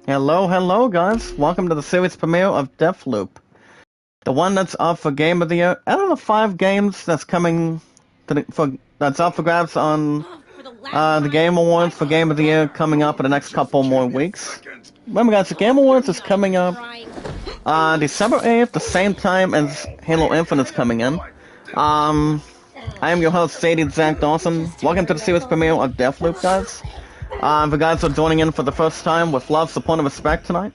Hello, guys. Welcome to the series premiere of Deathloop, the one that's up for Game of the Year. Out of the 5 games that's coming that's up for grabs on the Game Awards for Game of the Year coming up in the next couple more weeks. Remember, guys, the Game Awards is coming up December 8th, the same time as Halo Infinite's coming in. I am your host, Sadie Zach Dawson. Welcome to the series premiere of Deathloop, guys. If you guys are joining in for the first time, with love, support, and respect tonight.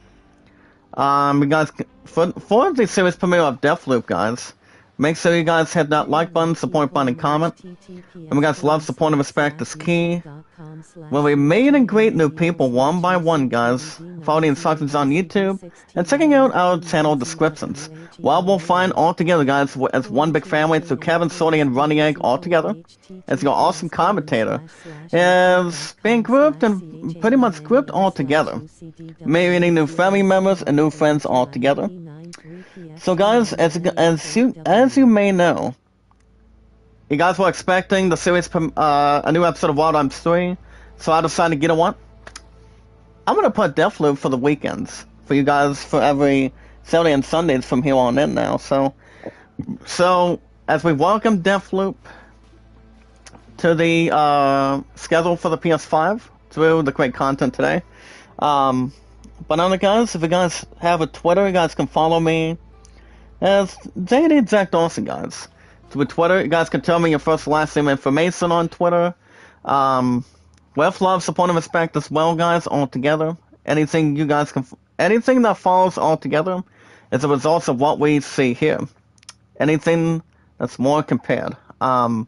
You guys, for the series premiere of Deathloop, guys, make sure you guys hit that like button, support button, and comment. And we guys, love, support, and respect is key. When we meet and greet new people one by one, guys, follow the instructions on YouTube, and checking out our channel descriptions. Well, we'll find all together, guys, as one big family, so Kevin, Sorty, and Running Egg all together, as your awesome commentator, is being grouped and pretty much grouped all together, meeting new family members and new friends all together. So, guys, as you may know, you guys were expecting the series, a new episode of Wild Arms 3, so I decided, you know what? I'm gonna put Deathloop for the weekends for you guys for every Saturday and Sundays from here on in now. So as we welcome Deathloop to the schedule for the PS5 through the great content today. But on the guys, if you guys have a Twitter, you guys can follow me as JD Jack Dawson, guys. With Twitter, you guys can tell me your first and last name information on Twitter. With love, support, and respect as well, guys, all together. Anything you guys can, anything that follows all together is a result of what we see here. Anything that's more compared. I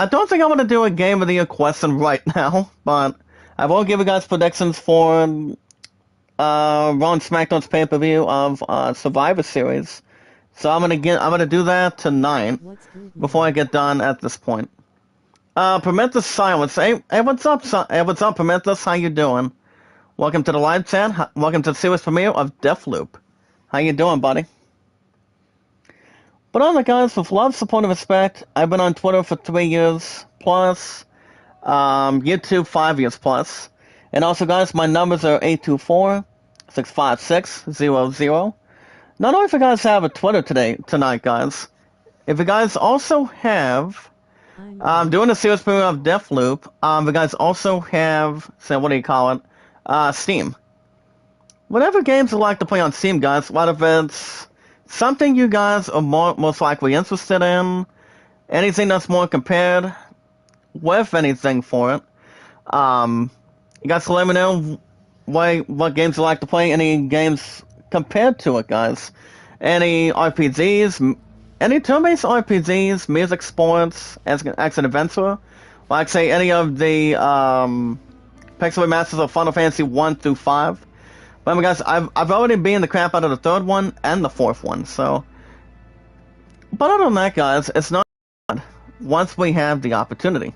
don't think I'm going to do a Game of the Year question right now, but I will give you guys predictions for Raw and SmackDown's pay-per-view of Survivor Series. So I'm gonna do that tonight before I get done at this point. Prometheus Silence. Hey, what's up, Prometheus? How you doing? Welcome to the live chat. Welcome to the series premiere of Deathloop. How you doing, buddy? But on the guys, with love, support, and respect, I've been on Twitter for 3 years plus, YouTube 5 years plus, and also, guys, my numbers are 824-656-00. Not only if you guys have a Twitter tonight, guys, if you guys also have, doing the series premiere of Deathloop, you guys also have, what do you call it, Steam. Whatever games you like to play on Steam, guys, what if it's something you guys are most likely interested in, anything that's more compared with anything for it, you guys can let me know what games you like to play, any games compared to it, guys. Any RPGs, any turn-based RPGs, music, sports, action adventure, like say any of the Pixel Masters of Final Fantasy 1 through 5. Remember, guys, I've already beaten the crap out of the 3rd one and the 4th one, so. But other than that, guys, it's not bad once we have the opportunity.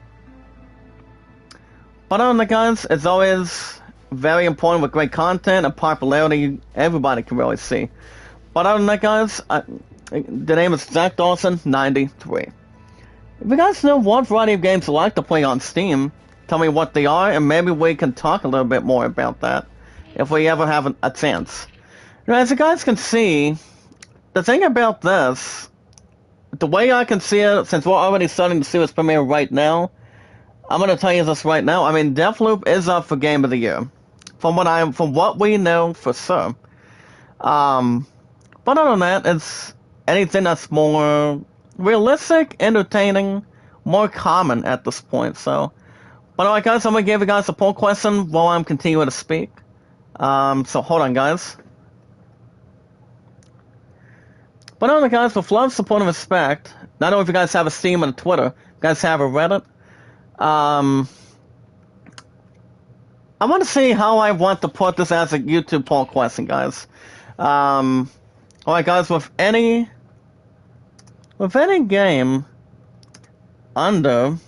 But other than that, guys, it's always very important with great content and popularity everybody can really see. But other than that, guys, the name is Zach Dawson 93. If you guys know what variety of games you like to play on Steam, tell me what they are, and maybe we can talk a little bit more about that if we ever have a chance. Now, as you guys can see, the thing about this, the way I can see it, since we're already starting to see this premiere right now, I'm gonna tell you this right now. I mean, Deathloop is up for Game of the Year, from what we know for sure. But other than that, it's anything that's more realistic, entertaining, more common at this point. So, but alright, guys, I'm gonna give you guys a poll question while I'm continuing to speak. So hold on, guys. But other than that, guys, with love, support, and respect, not only if you guys have a Steam and a Twitter, you guys have a Reddit. I want to see how I want to put this as a YouTube poll question, guys. Alright, guys, with any game under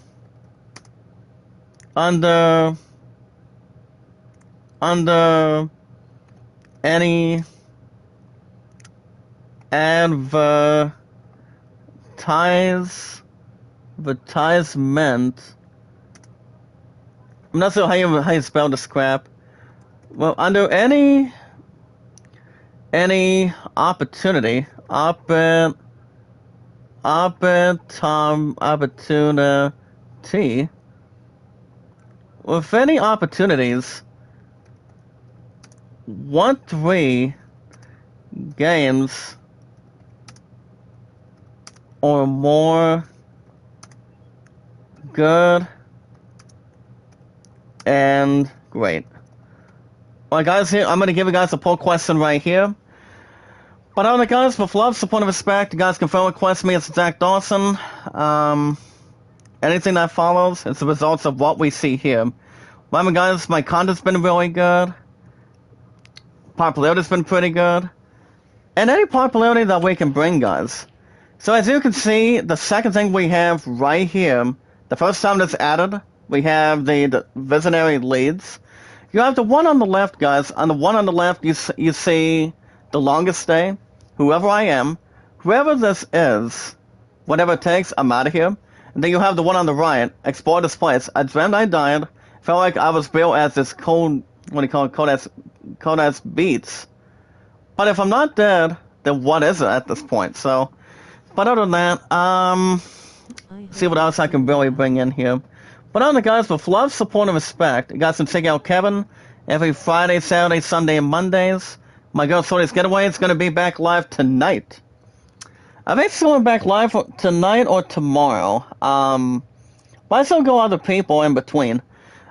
any advertisement, I'm not sure how you spell this crap. Well, under any opportunity, opportunity, with any opportunities, 3 games or more good and great. Alright guys, here I'm gonna give you guys a poll question right here. But alright guys, with love, support, and respect, you guys can friend request me as Zach Dawson. Anything that follows is the results of what we see here. Remember guys, my content's been really good. Popularity's been pretty good. And any popularity that we can bring, guys. So as you can see, the second thing we have right here, the first time that's added, we have the visionary leads. You have the one on the left, guys. On the one on the left, you see the longest stay, whoever I am, whoever this is, whatever it takes, I'm out of here. And then you have the one on the right, explore this place. I dreamed I died, felt like I was built as this cold, what do you call it, cold as beats. But if I'm not dead, then what is it at this point? So, but other than that, see what else I can really bring in here. But other than that, guys, with love, support, and respect, you guys can check out Kevin every Friday, Saturday, Sunday, and Mondays. My girl Sorty's Getaway is going to be back live tonight. I may still be back live tonight or tomorrow. But I still go other people in between.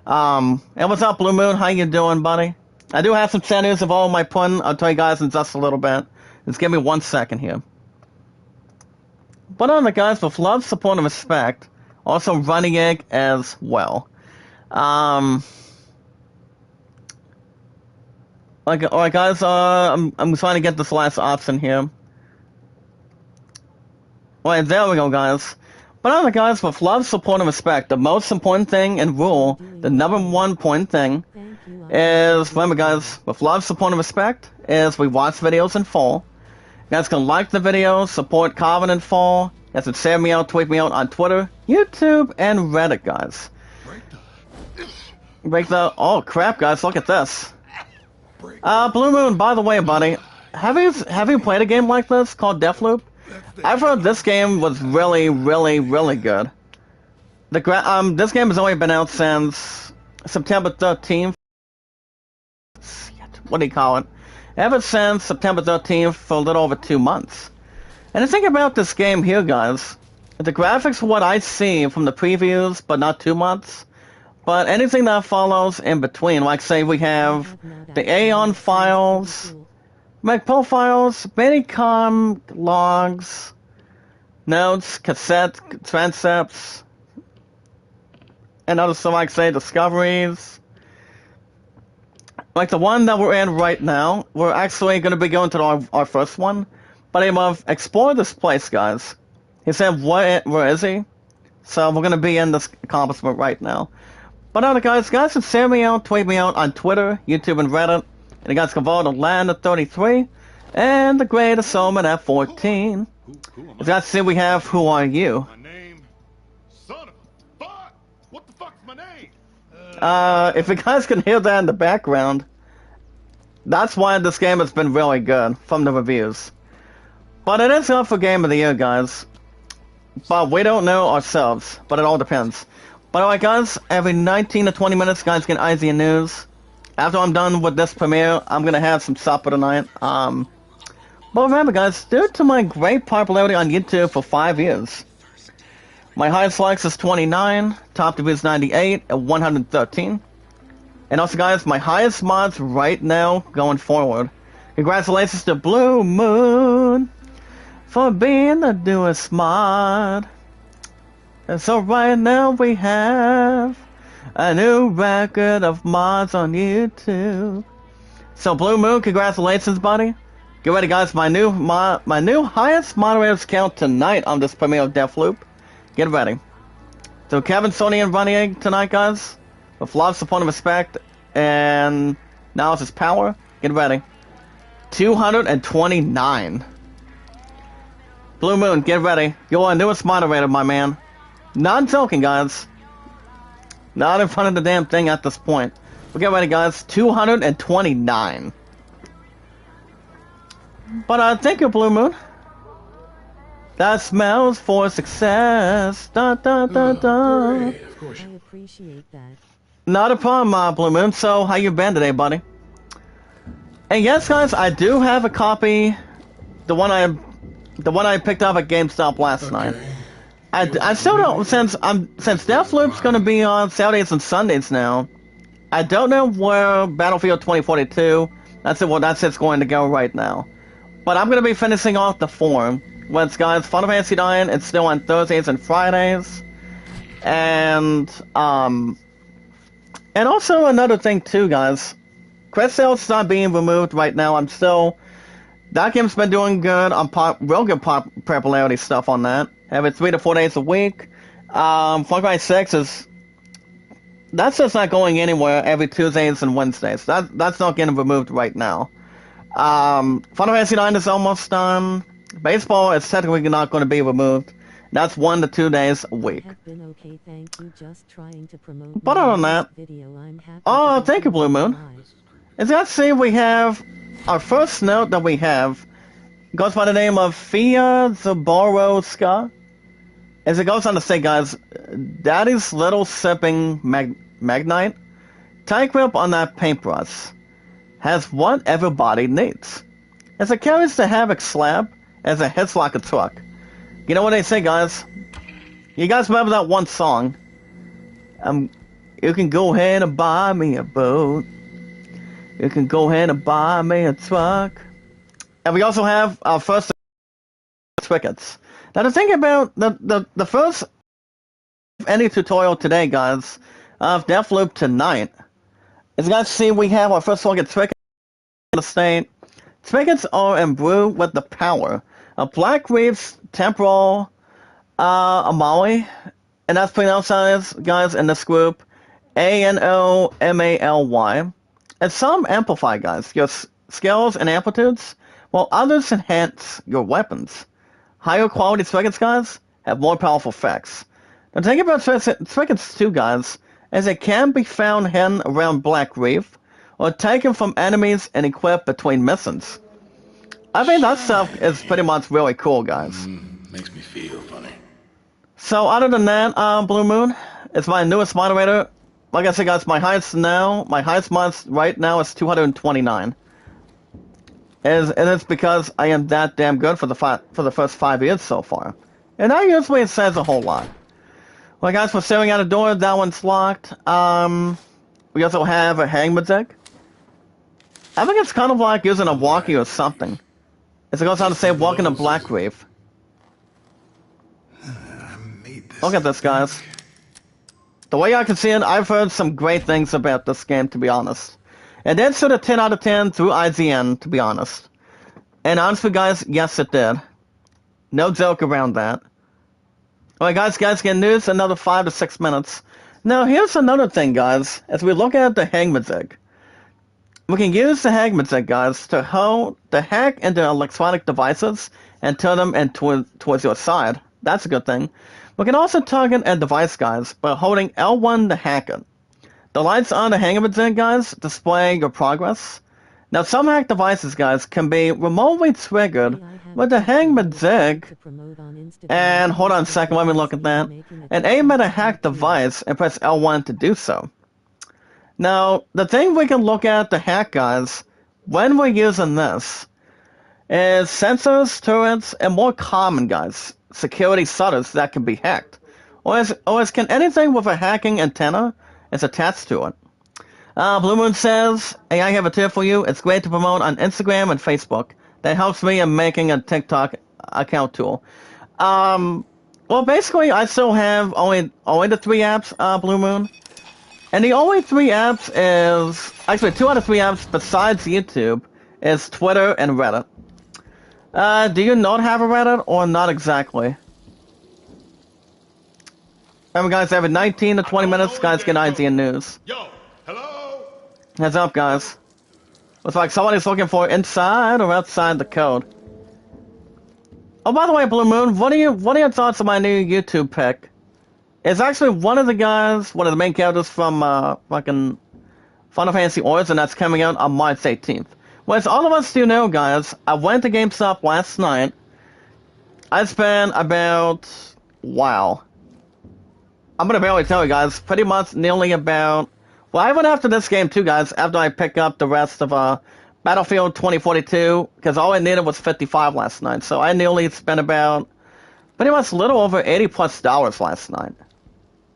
And what's up, Blue Moon? How you doing, buddy? I do have some sad news of all my pun. I'll tell you guys in just a little bit. Just give me 1 second here. But on the guys, with love, support, and respect, also running egg as well. Alright guys, I'm trying to get this last option here. Alright, there we go, guys. But on the guys, with love, support, and respect, the most important thing and rule, the number 1 point thing, is, remember guys, with love, support, and respect, is we watch videos in full. You guys can like the videos, support Calvin in full. You guys can share me out, tweet me out on Twitter, YouTube, and Reddit, guys. Break the... Oh, crap, guys, look at this. Blue Moon, by the way, buddy, have you played a game like this called Deathloop? I've heard this game was really, really, really good. This game has only been out since September 13th. What do you call it? Ever since September 13th for a little over 2 months. And the thing about this game here, guys, the graphics are what I see from the previews, but not too much. But anything that follows in between, like say we have the Aeon files, Mac profiles, Minicom logs, notes, cassette transcripts, and other stuff like say discoveries. Like the one that we're in right now, we're actually going to be going to our first one. But I'm of explore this place, guys. He said, where is he? So we're going to be in this accomplishment right now. But other guys can share me out, tweet me out on Twitter, YouTube, and Reddit. And you guys can vote on Land of 33 and the Great Assaultman at 14. You guys see we have Who Are You? My name, son of a fuck. What the fuck's my name? If you guys can hear that in the background, that's why this game has been really good from the reviews. But it is up for Game of the Year, guys. But we don't know ourselves, but it all depends. But alright guys, every 19 to 20 minutes, guys, get IZN News. After I'm done with this premiere, I'm gonna have some supper tonight. But remember guys, due to my great popularity on YouTube for 5 years, my highest likes is 29, top views 98, and 113. And also guys, my highest mods right now going forward. Congratulations to Blue Moon for being the newest mod. And so right now we have a new record of mods on YouTube. So Blue Moon, congratulations, buddy. Get ready, guys. My new highest moderators count tonight on this premiere of Deathloop. Get ready. So Kevin, Sony, and Runny Egg tonight, guys. With love, support, and respect, and now it's his power. Get ready. 229. Blue Moon, get ready. You're our newest moderator, my man. Not joking, guys. Not in front of the damn thing at this point. Get ready, guys. 229. But thank you, Blue Moon. That smells for success. Da da da da. Great, of course. I appreciate that. Not a problem, Blue Moon. So, how you been today, buddy? And yes, guys, I do have a copy. The one I picked up at GameStop last night. I still don't, since Deathloop's gonna be on Saturdays and Sundays now. I don't know where Battlefield 2042. That's it's going to go right now. But I'm gonna be finishing off the form. Once, guys, Final Fantasy IX. It's still on Thursdays and Fridays. And also another thing too, guys. Quest sales not being removed right now. That game's been doing good on real good popularity stuff on that. Every 3 to 4 days a week. Far Cry 6 that's just not going anywhere every Tuesdays and Wednesdays. That's not getting removed right now. Final Fantasy IX is almost done. Baseball is technically not going to be removed. That's 1 to 2 days a week. Have been okay, thank you. Just trying to promote But other than that, oh, thank you, Blue Moon. As you guys see, we have our first note that we have goes by the name of Fia Zaborowska. As it goes on to say, guys, Daddy's little sipping magnite, tight grip on that paintbrush, has what everybody needs. As it carries the Havoc slab, as it hits like a truck. You know what they say, guys? You guys remember that one song? You can go ahead and buy me a boat. You can go ahead and buy me a truck. And we also have our first tickets. Now the thing about the first any tutorial today, guys, of Deathloop tonight, as you guys see, we have our first look at Twickets in the state. Twickets are imbued with the power of Black Reef's temporal Amali, and that's pronounced as, guys, in this group, Anomaly. And some amplify, guys, your skills and amplitudes, while others enhance your weapons. Higher quality Twickets, guys, have more powerful effects. Now think about Twickets too, guys, as it can be found hidden around Black Reef, or taken from enemies and equipped between missions. I think that stuff is pretty much really cool, guys. Makes me feel funny. So other than that, Blue Moon, it's my newest moderator. Like I said, guys, my highest month right now is 229. And it's because I am that damn good for the first 5 years so far. And that usually says a whole lot. Well, guys, we're staring at a door. That one's locked. We also have a hangmadzig. I think it's kind of like using a walkie or something. As it goes on to say, walking a Black Reef. Look at this, guys. The way I can see it, I've heard some great things about this game, to be honest. And then stood a 10 out of 10 through IGN, to be honest. And honestly, guys, yes, it did. No joke around that. Alright, guys, get news another 5 to 6 minutes. Now, here's another thing, guys. As we look at the hangmadzig, we can use the hangmadzig, guys, to hack into electronic devices and turn them towards your side. That's a good thing. We can also target a device, guys, by holding L1 to hack it. The lights on the hangmadzig, guys, display your progress. Now, some hack devices, guys, can be remotely triggered with the hangmadzig. And hold on a second, let me look at that. And aim at a hacked device and press L1 to do so. Now, the thing we can look at to hack, guys, when we're using this, is sensors, turrets, and more common, guys, security shutters that can be hacked. Or can anything with a hacking antenna is attached to it. Blue Moon says, hey, I have a tip for you. It's great to promote on Instagram and Facebook. That helps me in making a TikTok account tool. Well, basically, I still have only the 3 apps, Blue Moon. And the only 3 apps is... Actually, 2 out of 3 apps besides YouTube is Twitter and Reddit. Do you not have a Reddit, or not exactly? Remember, guys, every 19 to 20 minutes, guys get IGN news. Yo, hello? Heads up, guys. Looks like somebody's looking for inside or outside the code. Oh, by the way, Blue Moon, what are your thoughts on my new YouTube pick? It's actually one of the main characters from fucking Final Fantasy Origin that's coming out on March 18th. Well, as all of us do know, guys, I went to GameStop last night. I spent about, wow. I'm gonna barely tell you guys, pretty much nearly about, well, I went after this game too, guys, after I pick up the rest of Battlefield 2042, because all I needed was 55 last night, so I nearly spent about, pretty much a little over $80+ last night.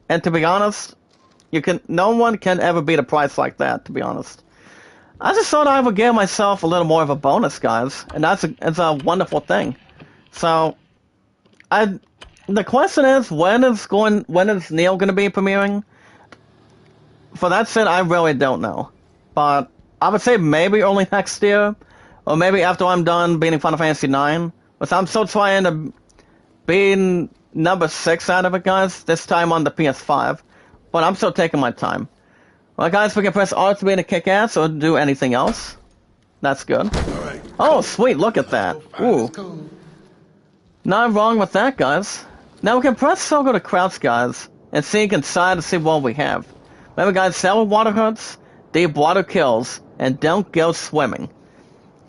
And to be honest, no one can ever beat a price like that, to be honest. I just thought I would give myself a little more of a bonus, guys, and it's a wonderful thing. So, the question is, when is Neil going to be premiering? For that said, I really don't know. But I would say maybe early next year, or maybe after I'm done beating Final Fantasy 9. But I'm still trying to beat number 6 out of it, guys, this time on the PS5. But I'm still taking my time. Well, guys, we can press R to be to kick ass or do anything else. That's good. All right. Oh, sweet, look at that. Ooh. Not wrong with that, guys. Now we can press circle to crouch, guys, and sneak inside to see what we have. Remember, guys, shallow water hurts, deep water kills, and don't go swimming.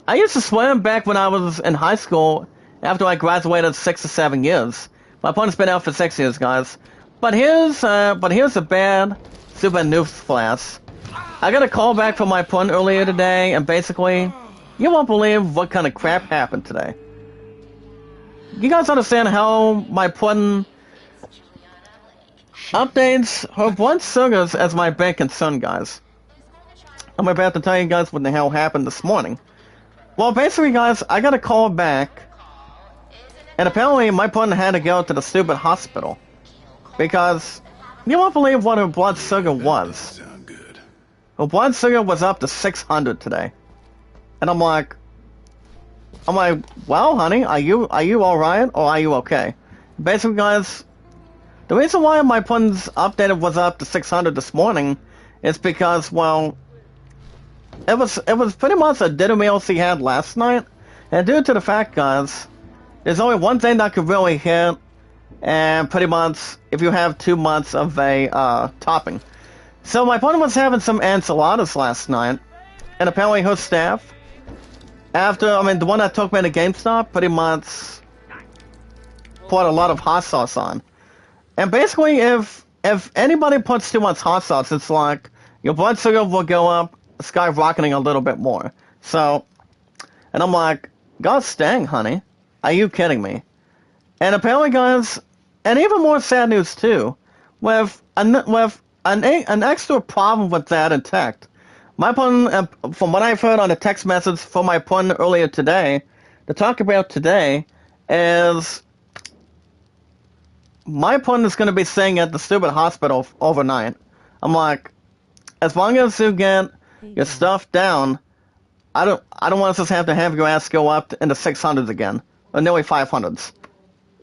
I used to swim back when I was in high school after I graduated 6 or 7 years. My opponent's been out for 6 years, guys. But here's a bad super noob flash. I got a call back from my opponent earlier today, and basically, you won't believe what kind of crap happened today. You guys understand how my opponent updates her blood sugars as my big concern, guys. I'm about to tell you guys what the hell happened this morning. Well, basically, guys, I got a call back, and apparently my opponent had to go to the stupid hospital. Because you won't believe what her blood sugar was. Sound good. Her blood sugar was up to 600 today. And I'm like, well, honey, are you alright, or are you okay? Basically, guys, the reason why my opponent's updated was up to 600 this morning is because, well, it was pretty much a dinner meal she had last night, and due to the fact, guys, there's only one thing that could really hit, and pretty much if you have 2 months of a topping. So my opponent was having some enchiladas last night, and apparently her staff, the one that took me to GameStop, pretty much put a lot of hot sauce on. And basically, if anybody puts too much hot sauce, it's like your blood sugar will go up, skyrocketing a little bit more. So, and I'm like, gosh dang, honey, are you kidding me? And apparently, guys, and even more sad news too, with an extra problem with that in tech. My opponent, from what I've heard on a text message from my opponent earlier today, to talk about today, is my opponent is going to be staying at the stupid hospital overnight. I'm like, as long as you get your stuff down, I don't want us to have your ass go up in the 600s again, or nearly 500s.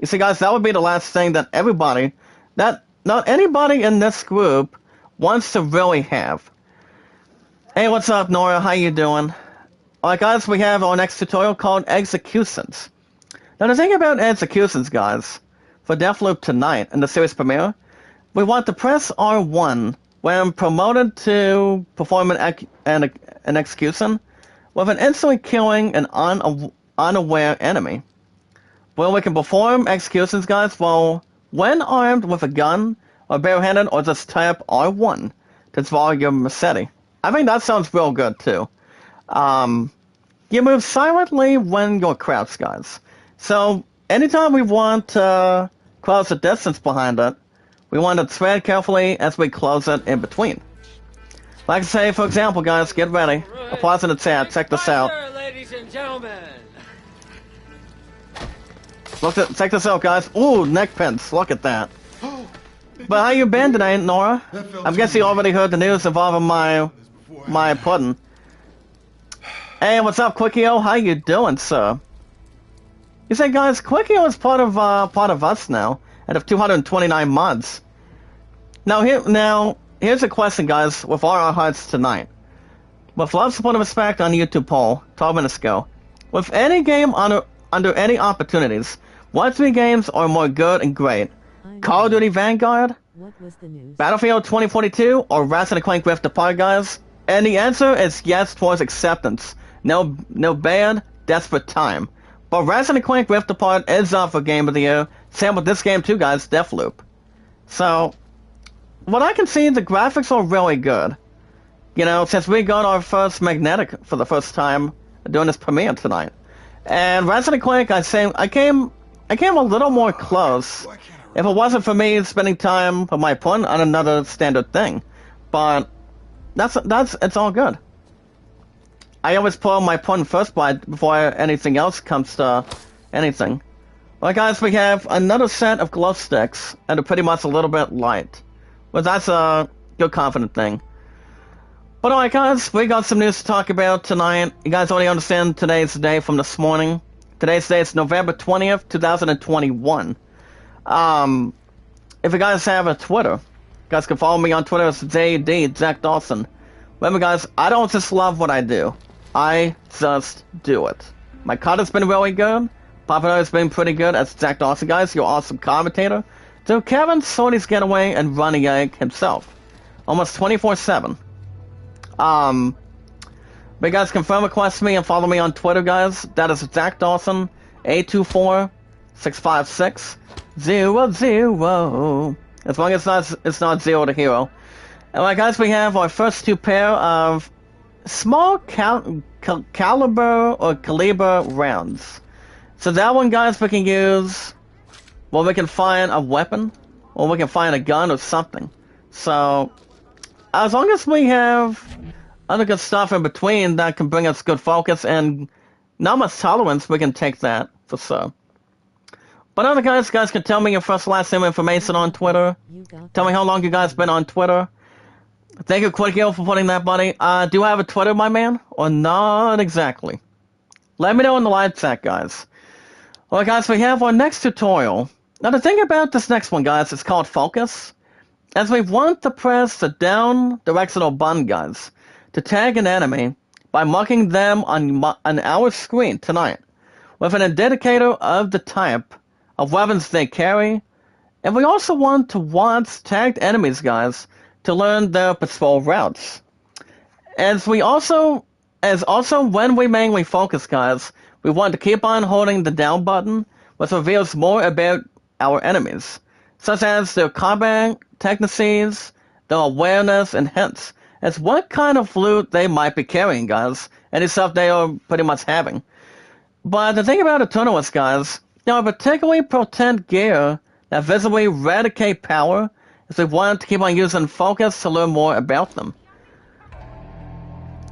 You see, guys, that would be the last thing that not anybody in this group wants to really have. Hey, what's up, Nora? How you doing? Alright, guys, we have our next tutorial called Executions. Now, the thing about Executions, guys, for Deathloop tonight in the series premiere, we want to press R1 when promoted to perform an execution with an instantly killing an unaware enemy. Well, we can perform executions, guys, when armed with a gun, or barehanded, or just type R1 to draw your machete. I think that sounds real good, too. You move silently when you're crouched, guys. So, anytime we want to close the distance behind it, we want to tread carefully as we close it in between. Like I say, for example, guys, get ready. Applause in the chat. Check this out. Ladies and gentlemen. Check this out, guys. Ooh, neck pins. Look at that. But how you been today, Nora? I guess you already heard the news involving my pudding. Hey, what's up, Quickio? How you doing, sir? You say, guys, Quickio is part of us now, out of 229 mods. Now here's a question, guys, with all our hearts tonight. With love, support, and respect on YouTube poll 12 minutes ago. With any game under any opportunities, what 3 games are more good and great? Call of Duty Vanguard, What was the news? Battlefield 2042, or Ratchet & Clank Rift Apart, guys? And the answer is yes towards acceptance. No bad, desperate time. But Resident Clank Rift Apart is up for Game of the Year. Same with this game too, guys, Deathloop. So, what I can see, the graphics are really good. You know, since we got our first magnetic for the first time doing this premiere tonight. And Resident Clank, I came a little more close. If it wasn't for me spending time with my opponent on another standard thing. But it's all good. I always put my opponent first before anything else comes to anything. Well, guys, we have another set of glow sticks, and they're pretty much a little bit light. But that's a good confident thing. But alright, guys, we got some news to talk about tonight. You guys already understand today's day from this morning. Today's day is November 20th, 2021. If you guys have a Twitter, you guys can follow me on Twitter. It's JD, Jack Dawson. Remember, guys, I don't just love what I do. I just do it. My content's been really good. Popularity has been pretty good as Jack Dawson, guys. You're awesome commentator. So Kevin Sony's Getaway and Running Egg himself. Almost 24/7. But you guys confirm request me and follow me on Twitter, guys. That is Jack Dawson, 824-656-00. As long as it's not 0 to hero. Alright, guys, we have our first two pair of small caliber or caliber rounds. So that one, guys, we can use, well, we can find a weapon, or we can find a gun or something. So, as long as we have other good stuff in between that can bring us good focus and not much tolerance, we can take that for sure. But other guys can tell me your first last name information on Twitter. Tell me how long you guys been on Twitter. Thank you, Quickie, for putting that, buddy. Do you have a Twitter, my man? Or not exactly? Let me know in the live chat, guys. Well, guys, we have our next tutorial. Now, the thing about this next one, guys, it's called Focus. As we want to press the down directional button, guys, to tag an enemy by marking them on our screen tonight with an indicator of the type of weapons they carry. And we also want to watch tagged enemies, guys, to learn their patrol routes. As also when we mainly focus, guys, we want to keep on holding the down button, which reveals more about our enemies, such as their combat techniques, their awareness, and hints as what kind of loot they might be carrying, guys, any stuff they are pretty much having. But the thing about Eternalists, guys, they are particularly potent gear that visibly eradicate power, as we want to keep on using focus to learn more about them.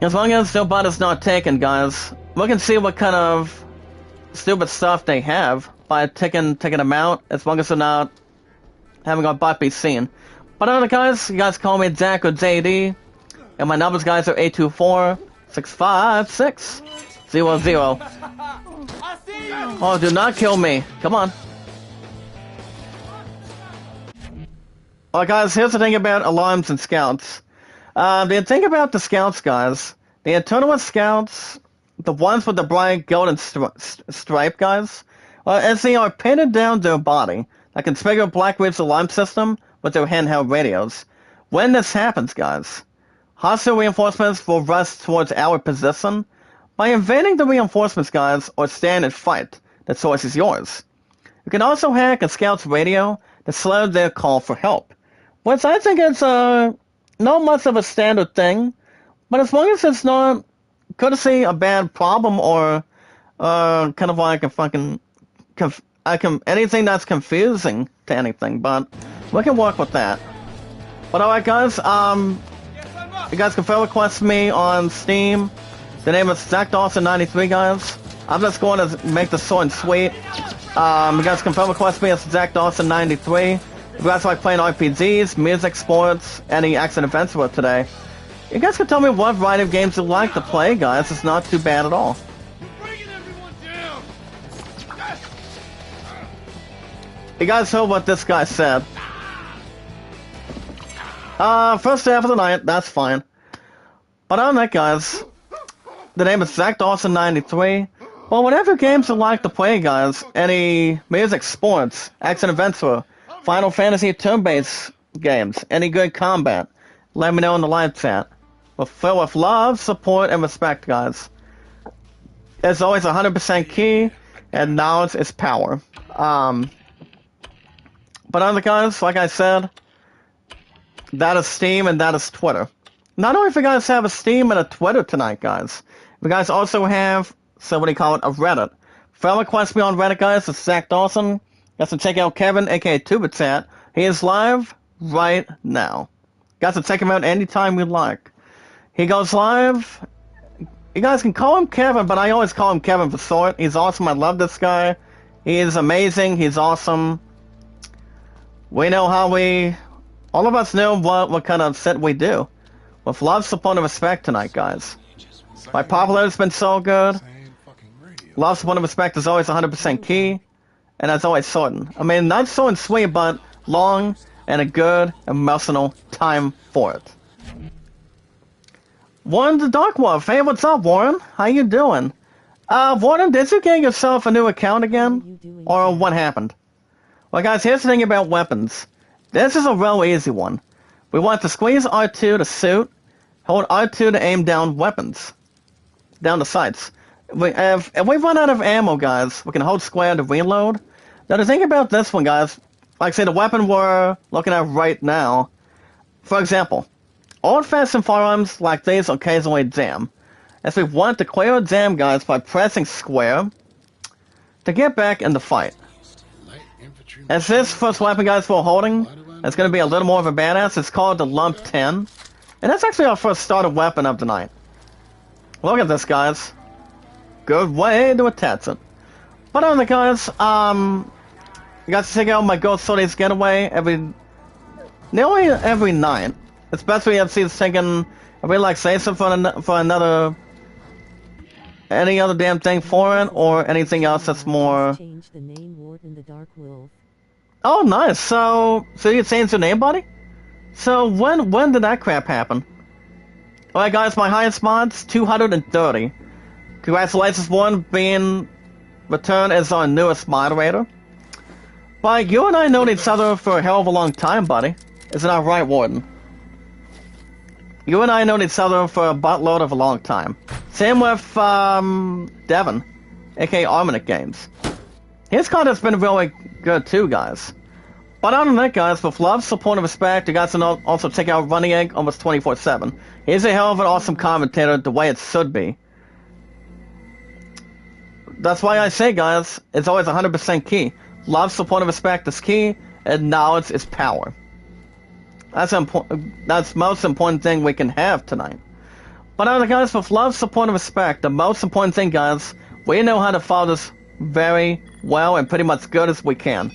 As long as their butt is not taken, guys, we can see what kind of stupid stuff they have by taking them out, as long as they're not having our butt be seen. But other guys, you guys call me Jack or JD, and my numbers, guys, are 824-656-00. Oh, do not kill me. Come on. Alright, guys, here's the thing about alarms and scouts. The thing about the scouts, guys, the Eternalist scouts, the ones with the bright golden stripe, guys, as they are painted down their body, like configure Black Reef's alarm system with their handheld radios. When this happens, guys, hostile reinforcements will rush towards our position. By invading the reinforcements, guys, or stand and fight, the choice is yours. You can also hack a scout's radio to slow their call for help, which I think is not much of a standard thing, but as long as it's not courtesy a bad problem or kind of like a fucking anything that's confusing to anything, but we can work with that. But alright, guys, you guys can friend request me on Steam. The name is Jack Dawson 93, guys. I'm just going to make the sword sweet. You guys can friend request me as Jack Dawson 93. If you guys like playing RPGs, music, sports, any action events with today, you guys can tell me what variety of games you like to play, guys. It's not too bad at all. Bringing everyone down. You guys heard what this guy said. First half of the night, that's fine. But on that, guys, the name is Zach Dawson 93. Well, whatever games you like to play, guys, any music, sports, action adventure, Final Fantasy turn-based games, any good combat, let me know in the live chat. filled with love, support, and respect, guys. It's always 100% key, and knowledge is power. But other guys, like I said, that is Steam and that is Twitter. Not only if you guys have a Steam and a Twitter tonight, guys, you guys also have, so what do you call it, a Reddit. Friend request me on Reddit, guys. It's Zach Dawson. Guys, to check out Kevin, aka Tubitat. He is live right now. Guys, to check him out anytime you like. He goes live. You guys can call him Kevin, but I always call him Kevin for short. He's awesome. I love this guy. He is amazing. He's awesome. We know how all of us know what kind of set we do. With love, support, and respect tonight, guys. My popularity's been so good. Love, support, and respect is always 100% key. And that's always certain. I mean, not so and sweet, but long and a good emotional time for it. Warren the Dark Wolf. Hey, what's up, Warren? How you doing? Warren, did you get yourself a new account again? Or what happened? Well, guys, here's the thing about weapons. This is a real easy one. We want to squeeze R2 to shoot, hold R2 to aim down weapons. Down the sights. If we run out of ammo, guys, we can hold square to reload. Now, the thing about this one, guys, like I say, the weapon we're looking at right now, for example, old-fashioned firearms like these occasionally jam. As we want to clear a jam, guys, by pressing square to get back in the fight. As this first weapon, guys, we're holding, it's going to be a little more of a badass. It's called the Lump 10. And that's actually our first starter weapon of the night. Look at this, guys. Good way to attach it. But on the guys, you guys check out my Ghost Stories Getaway nearly every night. Especially if she's taking a relaxation for another, any other damn thing for it, or anything else that's more. Change the name Warden the Dark Wolf. Oh, nice. So you changed your name, buddy? So when did that crap happen? Alright, guys, my highest mods 230. Congratulations, Warren, being returned as our newest moderator. But you and I know each other for a hell of a long time, buddy. Isn't that right, Warden? You and I know each other for a buttload of a long time. Same with, Devin, aka Arminic Games. His content's been really good too, guys. But other than that, guys, with love, support, and respect, you guys can also check out Running Egg almost 24/7. He's a hell of an awesome commentator, the way it should be. That's why I say, guys, it's always 100% key. Love, support, and respect is key, and knowledge is power. That's the most important thing we can have tonight. But other guys, with love, support, and respect, the most important thing, guys, we know how to follow this very well and pretty much good as we can.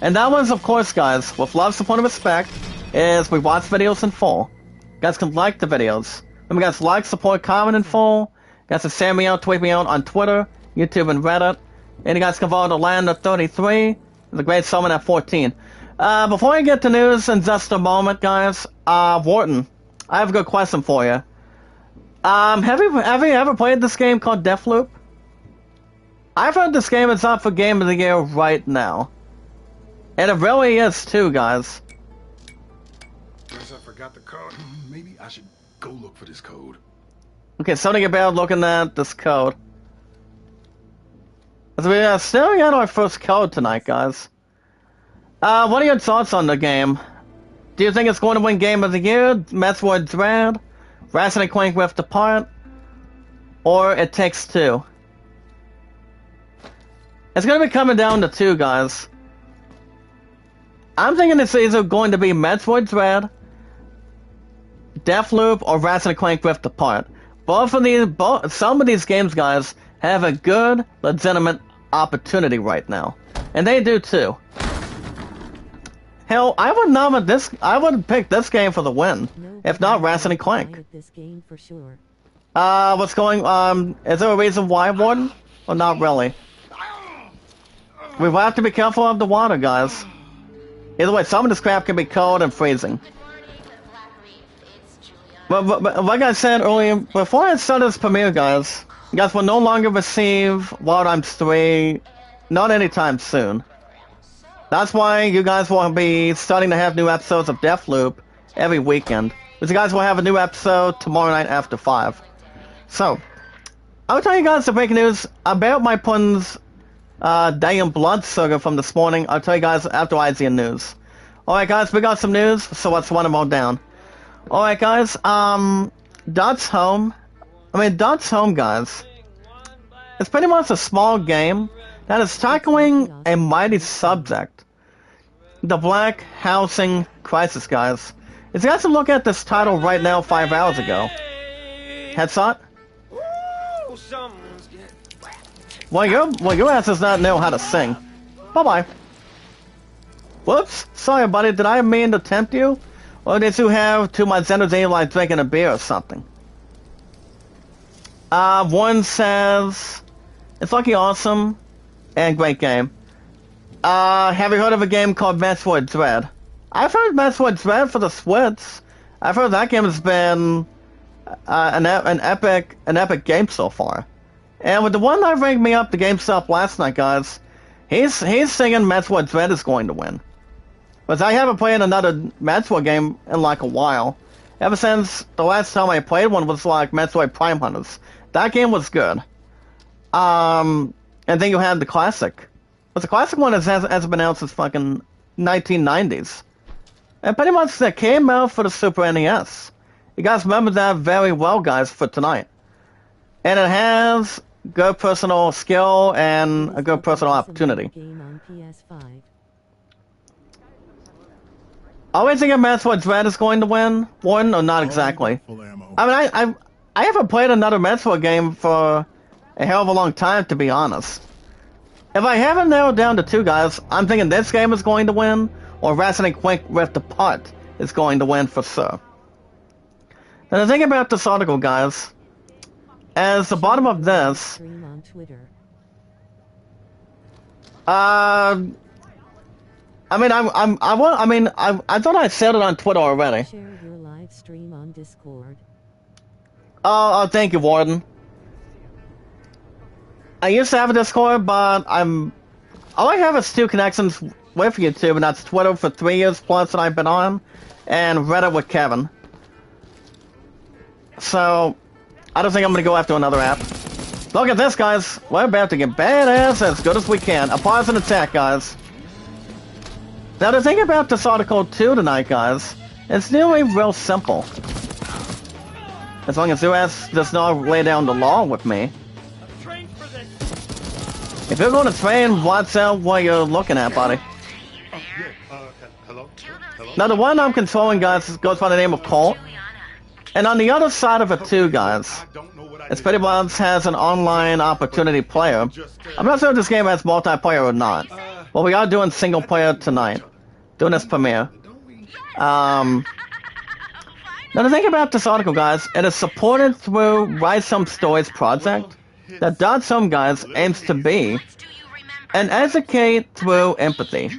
And that one's, of course, guys, with love, support, and respect, is we watch videos in full. You guys can like the videos. Remember, guys, like, support, comment in full. You guys can send me out, tweet me out on Twitter, YouTube, and Reddit. And you guys can vote to land at 33, the Great Summon at 14. Before I get to news in just a moment, guys, Wharton, I have a good question for you. Have you ever played this game called Deathloop? I've heard this game is up for Game of the Year right now. And it really is too, guys. Guess I forgot the code. Maybe I should go look for this code. Okay, something about looking at this code. As we are staring at our first code tonight, guys. What are your thoughts on the game? Do you think it's going to win Game of the Year, Metroid Dread, Ratchet & Clank Rift Apart, or It Takes Two? It's going to be coming down to two, guys. I'm thinking it's either going to be Metroid Dread, Deathloop, or Ratchet & Clank Rift Apart. Some of these games, guys, have a good, legitimate opportunity right now. And they do too. Hell, I would pick this game for the win, if not Ratchet & Clank. This game for sure. What's going, is there a reason why, Warden? Or not really? We will have to be careful of the water, guys. Either way, some of this crap can be cold and freezing. But like I said earlier, before I start this premiere, guys, you guys will no longer receive Wild Arms 3, not anytime soon. That's why you guys will be starting to have new episodes of Deathloop every weekend. But you guys will have a new episode tomorrow night after 5. So, I'll tell you guys the breaking news about my Pun's Day in Blood saga from this morning. I'll tell you guys after I see the news. Alright guys, we got some news, so let's run them all down. Alright guys, Dot's Home, guys. It's pretty much a small game that is tackling a mighty subject. The Black Housing Crisis, guys. If you guys can look at this title right now 5 hours ago. Headshot? Well, your ass does not know how to sing. Bye-bye. Whoops. Sorry, buddy. Did I mean to tempt you? Or did you have too much energy like drinking a beer or something? One says, it's lucky awesome and great game. Have you heard of a game called Metroid Dread? I've heard Metroid Dread for the Switch. I've heard that game has been an epic game so far. And with the one that ranked me up to GameStop last night, guys, he's singing Metroid Dread is going to win. But I haven't played another Metroid game in like a while. Ever since the last time I played one was like Metroid Prime Hunters. That game was good. And then you had the classic. But the classic one hasn't been out since fucking 1990s. And pretty much that came out for the Super NES. You guys remember that very well, guys, for tonight. And it has good personal skill and a good personal opportunity. Always think Metroid Dread is going to win one, or not exactly. I mean, I haven't played another Metroid game for a hell of a long time, to be honest. If I haven't narrowed down to 2, guys, I'm thinking this game is going to win, or Ratchet & Clank Rift Apart is going to win for sure. Now the thing about this article, guys, as the bottom of this, I thought I said it on Twitter already. Share your live stream on Discord. Oh, thank you, Warden. I used to have a Discord, but all I have is 2 connections with YouTube, and that's Twitter for 3 years plus that I've been on, and Reddit with Kevin. So, I don't think I'm gonna go after another app. Look at this, guys. We're about to get badass as good as we can. A pause and attack, guys. Now, the thing about this article, too, tonight, guys, it's nearly real simple. As long as your ass does not lay down the law with me. If you're going to train, watch out what you're looking at, buddy. Hello? Hello? Now, the one I'm controlling, guys, goes by the name of Colt. And on the other side of it, too, guys, it's pretty much has an online opportunity player. I'm not sure if this game has multiplayer or not. But we are doing single player tonight. Doing this premiere. Now, the thing about this article, guys, it is supported through Write Some Stories project that Dot Some, guys, aims to be and educate through empathy.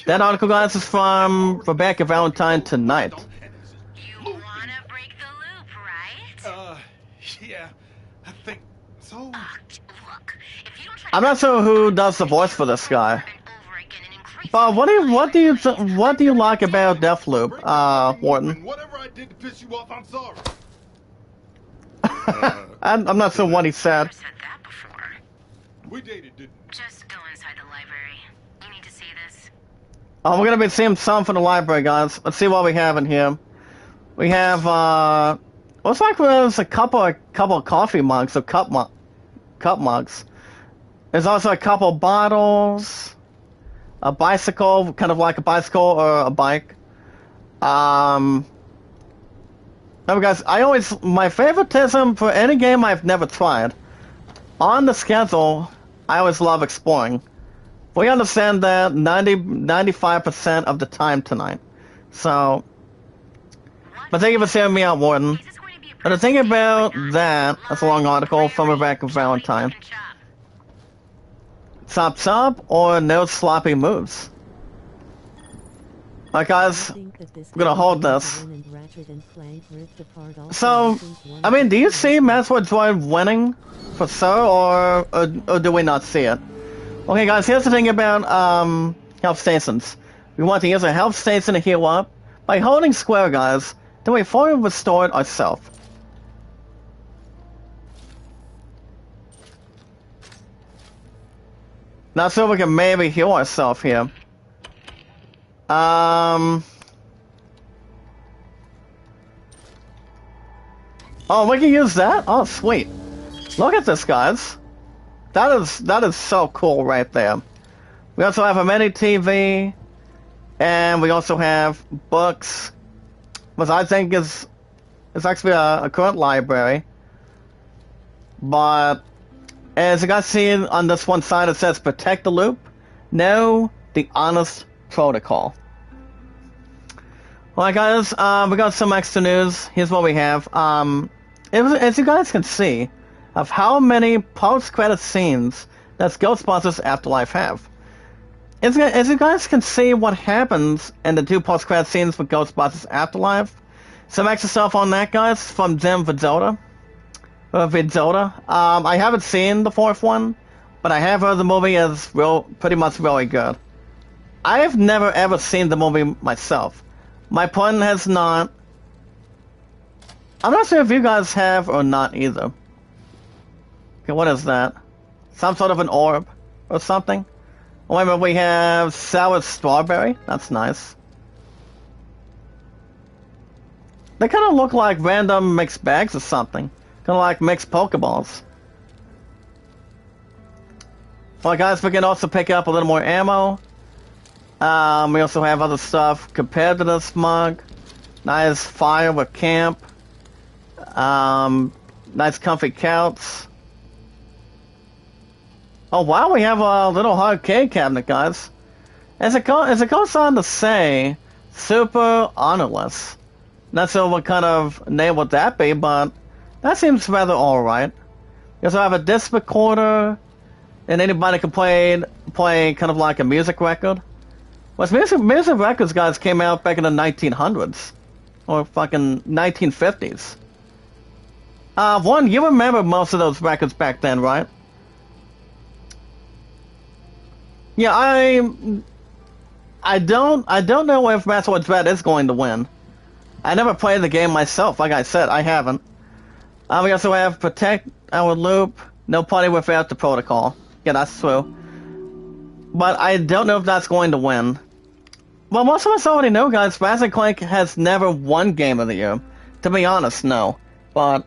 That article, guys, is from Rebecca Valentine tonight. You wanna break the loop, right? Yeah, I think so. Look, if you don't try I'm not sure who does the voice for this guy. over again and increase But what do you like about Deathloop, Wharton? And whatever I did to piss you off, I'm sorry. I'm not sure what he said. said that before. We dated, didn't we? Just go inside the library. You need to see this. Oh, we're gonna be seeing some from the library, guys. Let's see what we have in here. We have looks like there's a couple of coffee mugs or cup mugs. There's also a couple bottles, a bicycle, kind of like a bicycle or a bike. Now, guys, my favoritism for any game I've never tried, on the schedule, I always love exploring. We understand that 95% of the time tonight. So, but thank you for sharing me out, Warden. This is going to be a But the thing about that's a long article from Rebecca Valentine. Chop or no sloppy moves. Alright, guys, I'm gonna hold this. So, I mean, do you see Metroid winning for sure, or do we not see it? Okay, guys, here's the thing about health stations. We want to use a health station to heal up by holding square, guys. Then we fully restored ourselves. Now so we can maybe heal ourselves here. Oh, we can use that? Oh, sweet. Look at this, guys. That is so cool right there. We also have a mini TV, and we also have books, which I think is actually a current library. But as you guys see on this one side, it says "Protect the Loop." No, the honest protocol. Alright, guys, we got some extra news. Here's what we have. As you guys can see, of how many post-credit scenes that Ghostbusters Afterlife have. As you guys can see what happens in the 2 post-credit scenes with Ghostbusters Afterlife. Some extra stuff on that, guys, from Jim Vidzoda. I haven't seen the 4th one, but I have heard the movie is pretty much really good. I have never ever seen the movie myself. My partner has not. I'm not sure if you guys have or not either. Okay, what is that? Some sort of an orb or something? Wait a minute, we have sour strawberry. That's nice. They kind of look like random mixed bags or something. Kind of like mixed Pokeballs. Well, guys, we can also pick up a little more ammo. We also have other stuff compared to this mug. Nice fire with camp. Nice comfy couch. Oh wow, we have a little arcade cabinet, guys. As it goes on to say, super honorless. Not sure what kind of name would that be, but that seems rather alright. We also have a disc recorder, and anybody can play kind of like a music record. Well, music records, guys, came out back in the 1900s. Or fucking 1950s. You remember most of those records back then, right? Yeah, I don't know if Metroid Dread is going to win. I never played the game myself, like I said, I haven't. We also have Protect Our Loop, No Party Without the Protocol. Yeah, that's true. But I don't know if that's going to win. Well, most of us already know, guys, Ratchet & Clank has never won Game of the Year. To be honest, no. But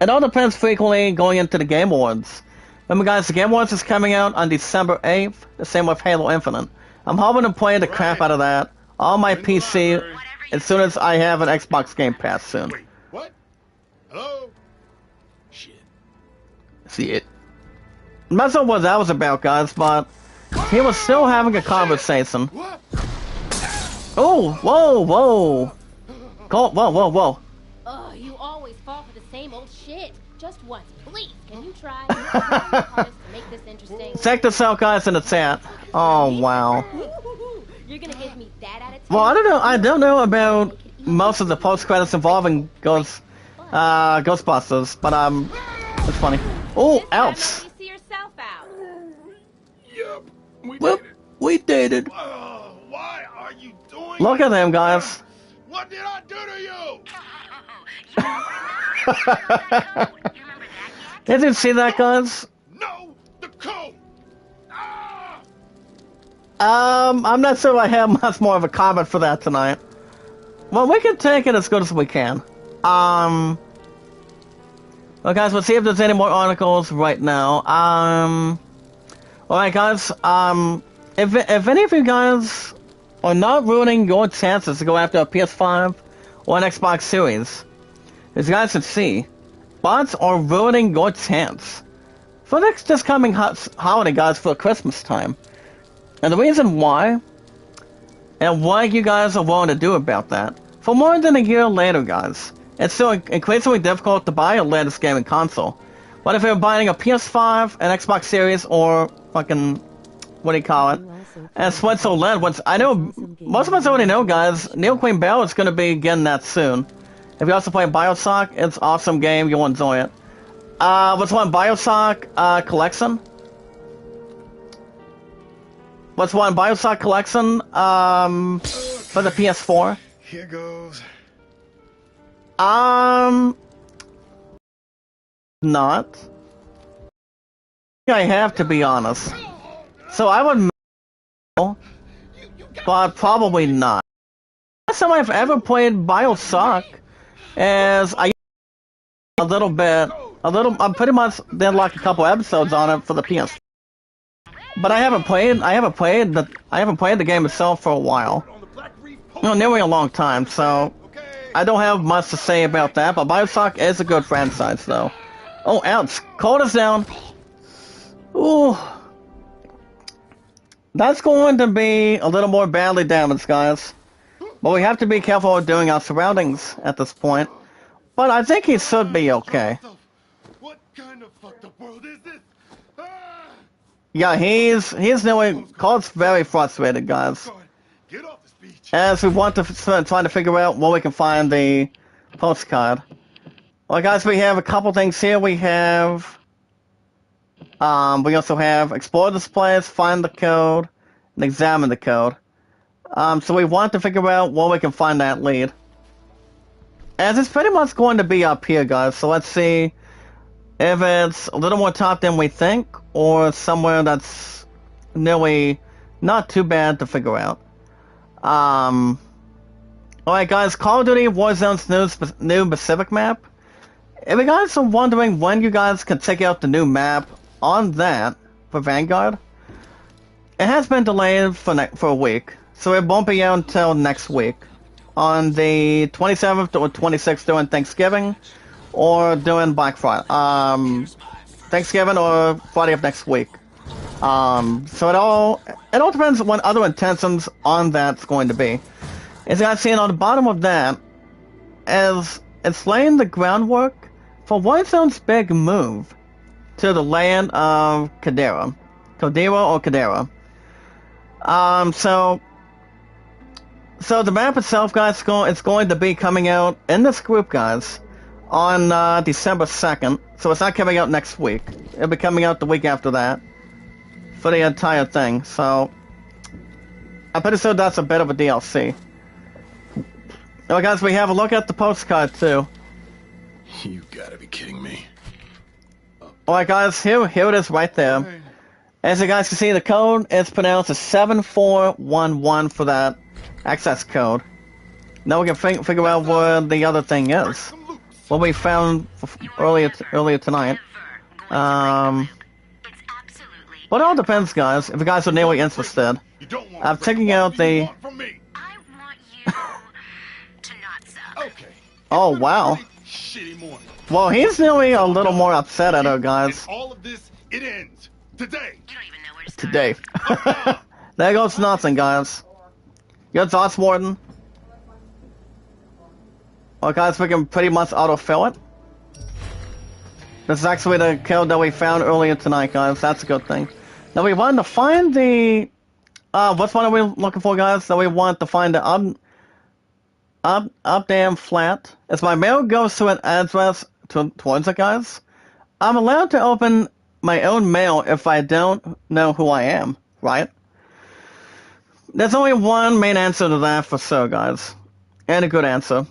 it all depends frequently going into the Game Awards. Remember, guys, the Game Awards is coming out on December 8th, the same with Halo Infinite. I'm hoping to play the crap out of that on my PC as soon as I have an Xbox Game Pass soon. Wait, what? Hello? Shit. See it. I'm not sure what that was about, guys, but he was still having a conversation. What? Oh, whoa, whoa. Whoa. Oh, you always fall for the same old shit. Just once, please. Can you try? To make this interesting. Check this out, guys, in the chat. Oh, wow. You're gonna give me that attitude? Well, I don't know about most of the post credits involving Ghostbusters, but it's funny. Oh, ouch. Let me see yourself out. Yup. Whoop, we dated. Why are you doing Look at them, guys. What did I do to you? You remember that yet? Did you see that, guys? No, the code. Ah! I'm not sure I have much more of a comment for that tonight. Well, we can take it as good as we can. Well, guys, let's see if there's any more articles right now. Alright, guys, if any of you guys are not ruining your chances to go after a PS5 or an Xbox Series, as you guys can see, bots are ruining your chance for this coming holiday, guys, for Christmas time. And the reason why, and what you guys are willing to do about that, for more than a year later, guys, it's still increasingly difficult to buy a latest gaming console. What if you're buying a PS5, an Xbox Series, or fucking, what do you call it, and Switch OLED, which I know most of us already know, guys. Neil Queen Bell is going to be getting that soon. If you also play Bioshock, it's an awesome game, you'll enjoy it. What's one, Bioshock Collection? What's one, Bioshock Collection, for the PS4? Here goes. 'Cause I don't know what you're talking about. Here goes. What? Hello? Shit. See it? Here goes. Not. I have to be honest. So I would know, but probably not. Last time I've ever played Bioshock is I I pretty much did like a couple episodes on it for the PS. But I haven't played the game itself for a while. Nearly a long time, so I don't have much to say about that, but Bioshock is a good franchise though. Oh, ouch. Cold is down. Ooh. That's going to be a little more badly damaged, guys. But we have to be careful with doing our surroundings at this point. But I think he should be okay. What kind of fucked up world is this? Ah! Yeah, he's nearly... Cold's very frustrated, guys. Get off this beach. As we want to try to figure out where we can find the postcard. Well, guys, we have a couple things here. We have... we also have explore this place, find the code, and examine the code. So we want to figure out where we can find that lead. As it's pretty much going to be up here, guys, so let's see if it's a little more top than we think, or somewhere that's nearly not too bad to figure out. Alright guys, Call of Duty Warzone's new Pacific map. If you guys are wondering when you guys can check out the new map on that for Vanguard, it has been delayed for a week, so it won't be out until next week. On the 27th or 26th during Thanksgiving, or during Black Friday. Thanksgiving or Friday of next week. So it all depends on what other intentions on that's going to be. As you guys see on the bottom of that, as it's laying the groundwork for Warzone's big move to the land of Kadera. Kodera or Kadera. So the map itself, guys, it's going to be coming out in this group, guys, on December 2nd. So it's not coming out next week. It'll be coming out the week after that for the entire thing. So I'm pretty sure that's a bit of a DLC. Well, guys, we have a look at the postcard too. You gotta be kidding me. Alright, guys, here it is right there. As you guys can see, the code is pronounced as 7411 for that access code. Now we can figure out where the other thing is. What we found earlier tonight. But it all depends, guys. If you guys are nearly interested, I'm taking out the... I want you to not suck. Okay. Oh, wow. Shitty morning. Well, he's nearly a little more upset at her, guys. And all of this, it ends today. You don't even know where to start. Today. There goes nothing, guys. Your thoughts, Warden? Well, guys, we can pretty much autofill it. This is actually the code that we found earlier tonight, guys. That's a good thing. Now we wanted to find the... which one are we looking for, guys? Now we want to find the up damn flat. As my mail goes to an address towards it, guys, I'm allowed to open my own mail if I don't know who I am, right? There's only one main answer to that for sure, guys. And a good answer.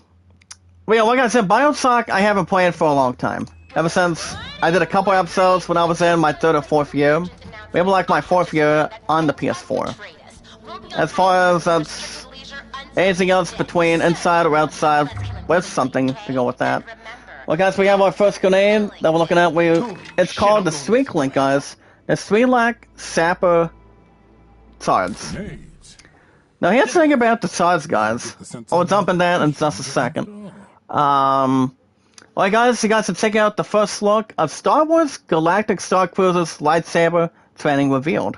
Well, yeah, like I said, Bioshock I haven't played for a long time. Ever since I did a couple episodes when I was in my 3rd or 4th year. Maybe like my 4th year on the PS4. As far as that's anything else between inside or outside, with something to go with that. Well, guys, we have our first grenade that we're looking at. It's called the Streaklink, guys. The Streaklink Sapper Sards. Now, here's the thing about the Sards, guys. I'll jump in that in just a second. Well, guys, you guys can check out the first look of Star Wars Galactic Star Cruiser's lightsaber training revealed.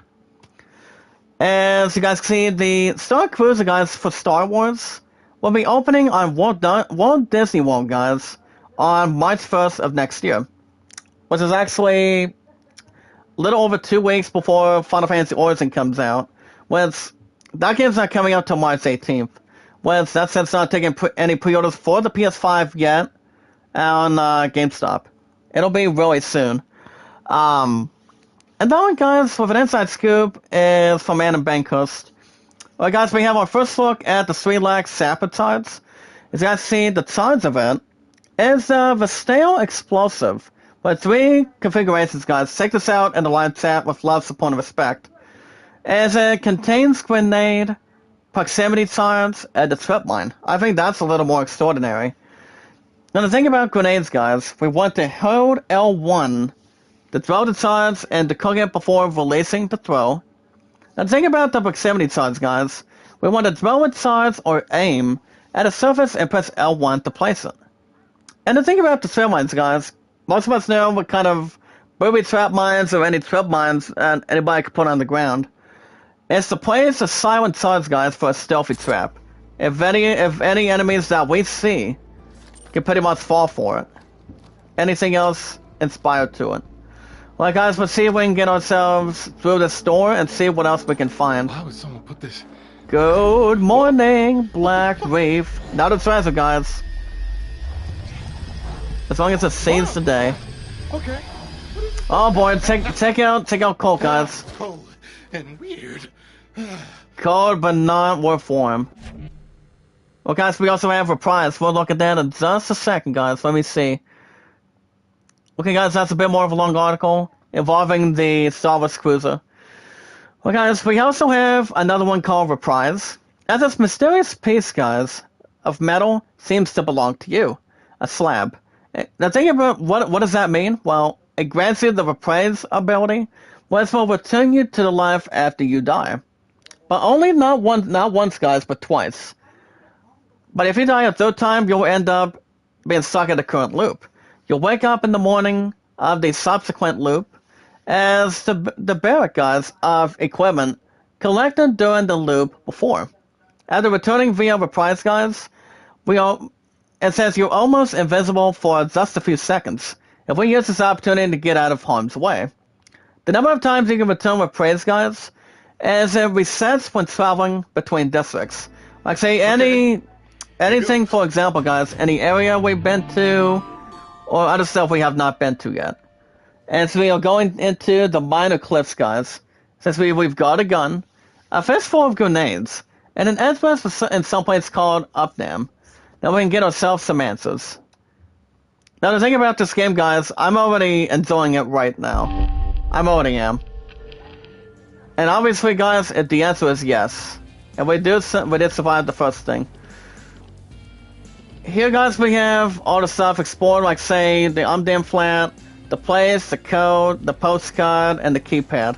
As you guys can see, the Star Cruiser, guys, for Star Wars will be opening on Walt Disney World, guys, on March 1st of next year, which is actually a little over 2 weeks before Final Fantasy Origin comes out. That game's not coming out till March 18th. That's not taking any pre-orders for the PS5 yet on GameStop. It'll be really soon. And that one, guys, with an inside scoop, is from Adam Bankhurst. Well, guys, we have our first look at the Streaklink Sapper Tards. As you guys see, the Tards event is the stale explosive. With 3 configurations, guys. Check this out in the live chat with love, support, and respect. As it contains grenade, proximity charge, and the trip mine. I think that's a little more extraordinary. Now the thing about grenades, guys, we want to hold L1 to throw the charge and to cook it before releasing the throw. Now the thing about the proximity charge, guys, we want to throw a charge or aim at a surface and press L1 to place it. And the thing about the trip mines, guys, most of us know what kind of booby trap mines or any trip mines anybody could put on the ground. It's to place a silent charge, guys, for a stealthy trap. If any enemies that we see can pretty much fall for it. Anything else inspired to it. Well, guys, let's see if we can get ourselves through this door and see what else we can find. Why would someone put this? Good morning, Black Reef. Not a treasure, guys. As long as it saves the day. Okay. Oh boy, check out Colt, guys. Cold and weird. Cold but not worth form. Well, guys, we also have Reprise. We'll look at that in just a second, guys. Let me see. Okay, guys, that's a bit more of a long article involving the Star Wars Cruiser. Well, guys, we also have another one called Reprise. As this mysterious piece, guys, of metal seems to belong to you. A slab. Now, think about what does that mean? Well, it grants you the Reprise ability, which will return you to the life after you die. But only not once, guys, but twice. But if you die a third time, you'll end up being stuck in the current loop. You'll wake up in the morning of the subsequent loop as the barrack, guys, of equipment collected during the loop before. After returning via Reprise, guys, it says you're almost invisible for just a few seconds. If we use this opportunity to get out of harm's way. The number of times you can return Reprise, guys, as it resets when traveling between districts. Like say anything, for example, guys, any area we've been to, or other stuff we have not been to yet. And so we are going into the minor cliffs, guys. Since we've got a gun, a fistful of grenades, and an address in some place called Updam. Now we can get ourselves some answers. Now the thing about this game, guys, I'm already enjoying it right now. I already am. And obviously, guys, the answer is yes. And we did survive the first thing. Here, guys, we have all the stuff explored, like, say, the Umdam flat, the place, the code, the postcard, and the keypad.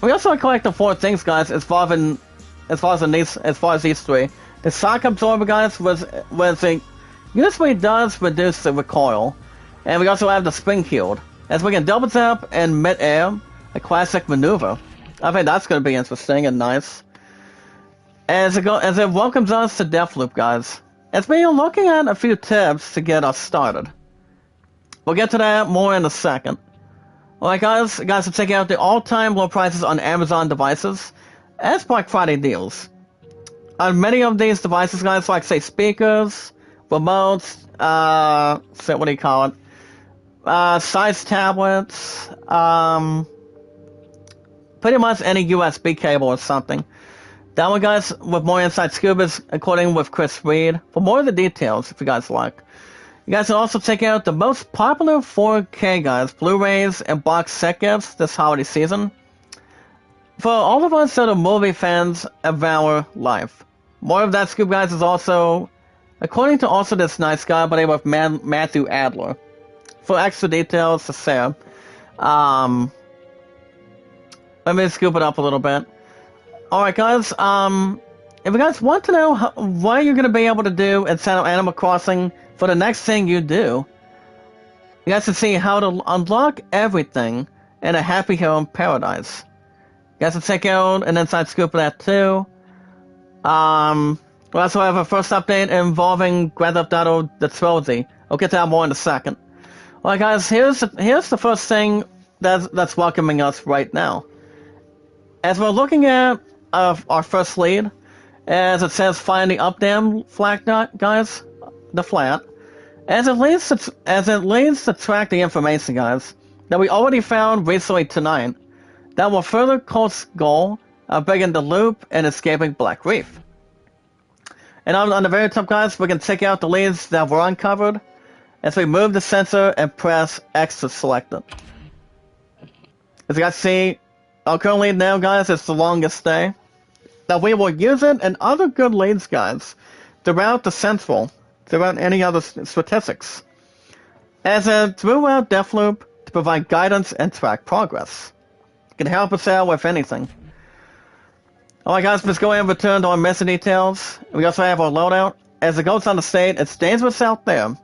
We also collect the 4 things, guys, as far as these 3. The shock absorber, guys, usually does reduce the recoil. And we also have the spring shield, as we can double tap in mid-air, a classic maneuver. I think that's going to be interesting and nice. As it welcomes us to Deathloop, guys. As we are looking at a few tips to get us started. We'll get to that more in a second. Alright, guys, to check out the all-time low prices on Amazon devices as Black Friday deals. On many of these devices, guys, like say speakers, remotes, what do you call it? Size tablets, pretty much any USB cable or something. That one, guys, with more inside scoop is according with Chris Reed. For more of the details, if you guys like. You guys can also check out the most popular 4K, guys, Blu-rays and box set gifts this holiday season. For all of us that are movie fans of our life. More of that scoop, guys, is also, according to also this nice guy by the name of Matthew Adler. For extra details to share. Let me scoop it up a little bit. Alright, guys, if you guys want to know what you're going to be able to do inside of Animal Crossing for the next thing you do, you guys can see how to unlock everything in a Happy Home Paradise. You guys can check out an inside scoop of that too. We also have a first update involving Grand Theft Auto the Trilogy. I'll get to that more in a second. Alright, guys, here's the first thing that's welcoming us right now. As we're looking at our first lead, as it says, find the Updam flat, guys, the flat. As it leads to track the information, guys, that we already found recently tonight, that will further Colt's goal of breaking the loop and escaping Black Reef. And on the very top, guys, we can check out the leads that were uncovered as we move the sensor and press X to select it. As you guys see, our current lead now, guys, is the longest day. Now we will use it and other good leads, guys, throughout the central, throughout any other statistics, as in throughout Deathloop to provide guidance and track progress. It can help us out with anything. Alright guys, let's go ahead and return to our mission details. We also have our loadout. As it goes on the state, it's dangerous out there.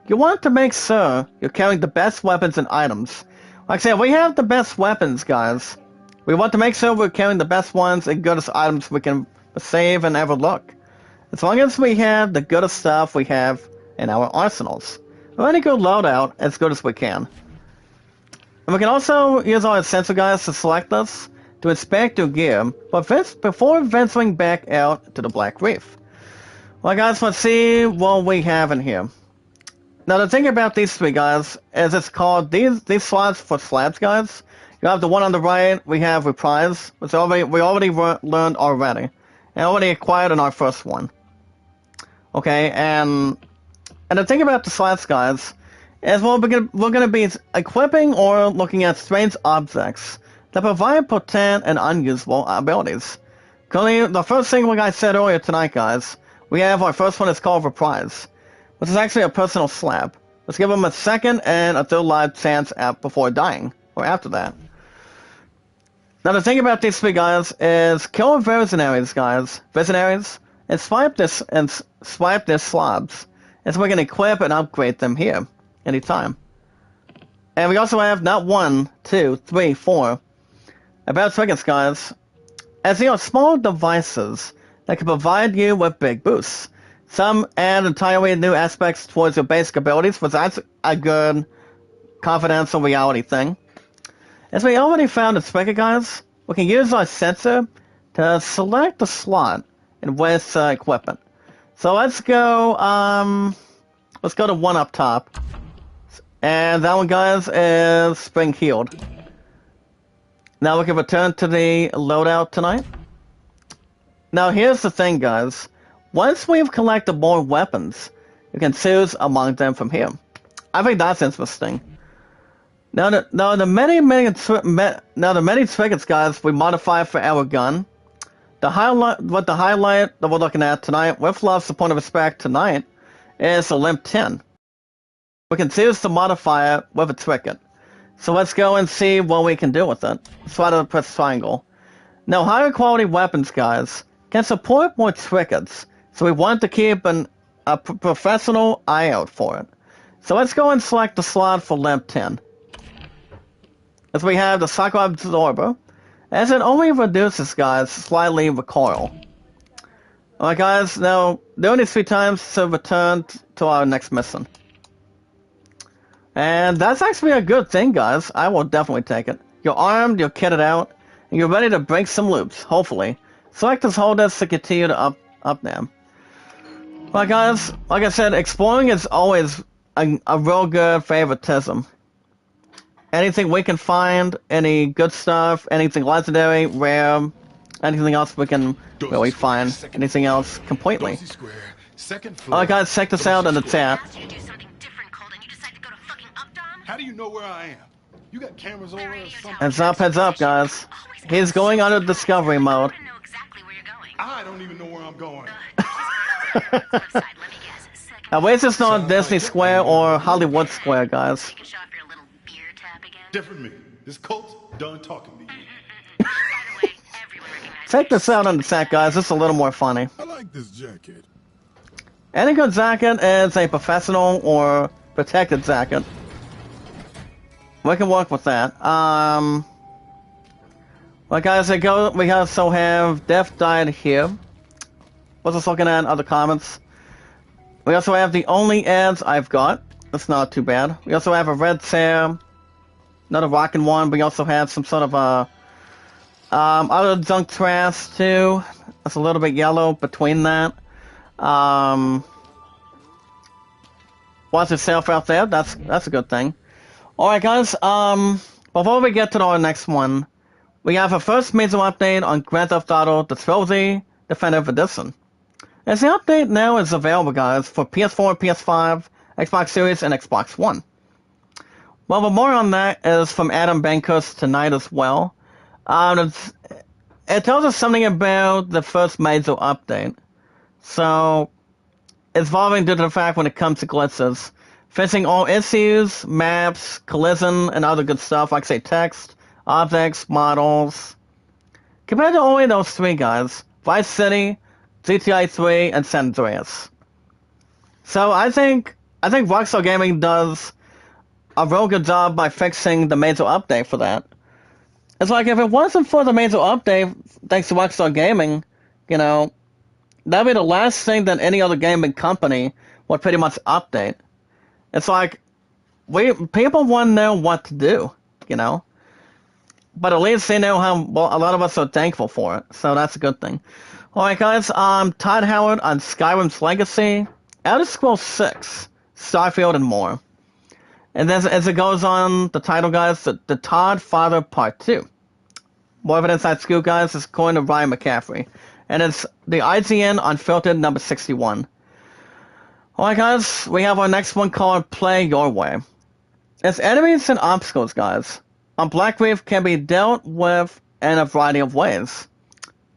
You want to make sure you're carrying the best weapons and items. Like I said, we have the best weapons, guys. We want to make sure we're carrying the best ones and goodest items we can save and ever look. As long as we have the goodest stuff we have in our arsenals. Or any good loadout as good as we can. And we can also use our sensor guys to select us, to inspect your gear, but before venturing back out to the Black Reef. Well guys, let's see what we have in here. Now the thing about these three guys is it's called these slots for slabs, guys. You have the one on the right, we have reprise, which we already learned already. And already acquired in our first one. Okay, and the thing about the slats, guys, is we're gonna be equipping or looking at strange objects that provide potent and unusable abilities. Currently, the first thing like I said earlier tonight, guys, we have our first one is called Reprise, which is actually a personal slab. Let's give them a second and a third life chance before dying, or after that. Now the thing about these three guys is kill visionaries, guys, and swipe their slabs, and so we can equip and upgrade them here, anytime. And we also have not 1, 2, 3, 4. About trinkets, guys, as they are small devices that can provide you with big boosts. Some add entirely new aspects towards your basic abilities, but that's a good confidential reality thing. As we already found in Spigot, guys, we can use our sensor to select the slot in with equipment. So let's go to one up top. And that one, guys, is Spring Healed. Now we can return to the loadout tonight. Now here's the thing, guys. Once we've collected more weapons, you can choose among them from here. I think that's interesting. Now the many trinkets, guys, we modify for our gun. The highlight that we're looking at tonight, with love's the point of respect tonight, is the Limp 10. We can choose to modify it with a trinket. So let's go and see what we can do with it. Try to press triangle. Now, higher quality weapons, guys, can support more trinkets, so we want to keep a professional eye out for it. So let's go and select the slot for Limp 10. As we have the Cycle Absorber, as it only reduces, guys, slightly recoil. Alright guys, now, doing these 3 times to return to our next mission. And that's actually a good thing, guys. I will definitely take it. You're armed, you're kitted out, and you're ready to break some loops, hopefully. Select this hold us to continue to up them. Alright guys, like I said, exploring is always a real good favoritism. Anything we can find, any good stuff, anything legendary, rare, anything else we can really find, anything else completely. Alright guys, check this out in the chat. How do you know where I am? You got cameras over or something? Heads up, guys. He's going under discovery mode. I don't even know where I'm going. Now, where's this not Disney Square or Hollywood Square, guys? Different me. This cult's done talking to you. Check this out in the chat, guys. It's a little more funny. I like this jacket. Any good jacket is a professional or protected jacket. We can work with that. Well, guys, we also have Death Died here. Was just looking at other comments. We also have the only ads I've got. That's not too bad. We also have a red tear, another rockin' one. We also have some sort of other junk trash too. That's a little bit yellow between that. Watch yourself out there. That's a good thing. Alright guys, before we get to our next one, we have a first major update on Grand Theft Auto, the Trilogy Definitive Edition. As the update now is available, guys, for PS4, PS5, Xbox Series, and Xbox One. Well, the more on that is from Adam Bankus tonight as well. It tells us something about the first major update. So, it's evolving due to the fact when it comes to glitches, fixing all issues, maps, collision, and other good stuff like, say, text, objects, models. Compared to only those three guys, Vice City, GTA 3, and San Andreas. So I think Rockstar Gaming does a real good job by fixing the major update for that. It's like if it wasn't for the major update, thanks to Rockstar Gaming, you know, that'd be the last thing that any other gaming company would pretty much update. It's like people want to know what to do, you know. But at least they know how well a lot of us are thankful for it, so that's a good thing. Alright guys, Todd Howard on Skyrim's Legacy, Elder Scrolls 6, Starfield, and more. And then as it goes on, the title, guys, the Todd Father Part 2. More of an inside scoop, guys, is according to Ryan McCaffrey. And it's the IGN Unfiltered number 61. Alright guys, we have our next one called Play Your Way. It's enemies and obstacles, guys. On Black Reef can be dealt with in a variety of ways.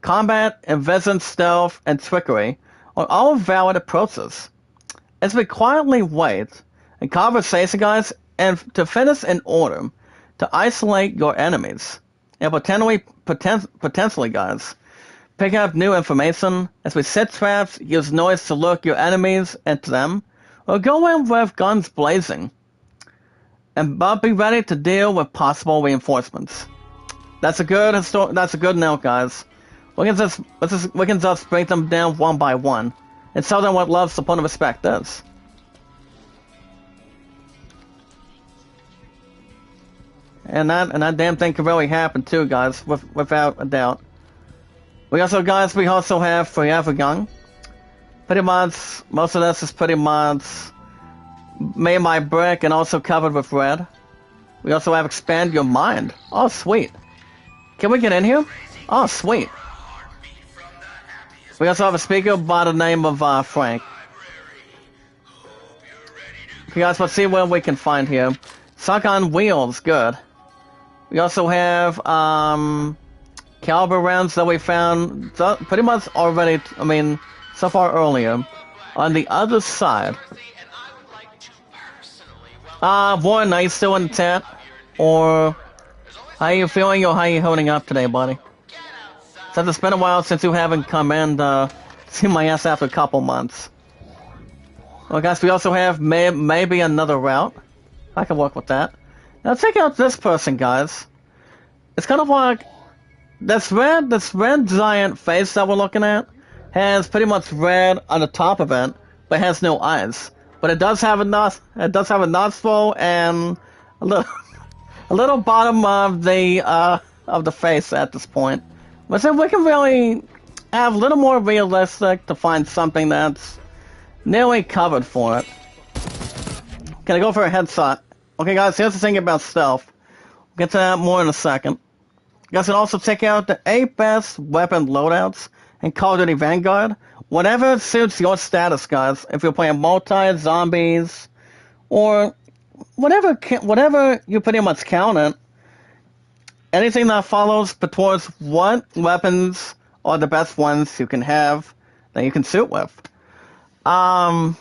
Combat, evasion, stealth, and trickery are all valid approaches. As we quietly wait in conversation, guys, and to finish in order, to isolate your enemies, and potentially, guys, pick up new information as we set traps, use noise to lure your enemies into them, or go in with guns blazing. But be ready to deal with possible reinforcements. That's a good note, guys. We can just break them down one by one and tell them what love, support, and respect is. And that damn thing could really happen too, guys, without a doubt. We also have Forever Young. Pretty much, most of this is pretty much made by brick and also covered with red. We also have Expand Your Mind. Oh, sweet. Can we get in here? Oh, sweet. We also have a speaker by the name of Frank. Okay, guys, let's see what we can find here. Suck on Wheels, good. We also have caliber rounds that we found pretty much already, so far earlier. On the other side. Warren, are you still in the chat? Or how are you feeling or how are you holding up today, buddy? Since it's been a while since you haven't come in to see my ass after a couple months. Well, guys, we also have maybe another route. I can work with that. Now check out this person, guys. It's kind of like this red giant face that we're looking at has pretty much red on the top of it, but has no eyes. But it does have a nostril and a little bottom of the face at this point. But then we can really have a little more realistic to find something that's nearly covered for it. Can I go for a headshot? Okay, guys, here's the thing about stealth. We'll get to that more in a second. You guys can also check out the 8 best weapon loadouts in Call of Duty Vanguard. Whatever suits your status, guys. If you're playing multi, zombies, or whatever you pretty much count it. Anything that follows towards what weapons are the best ones you can have that you can suit with. And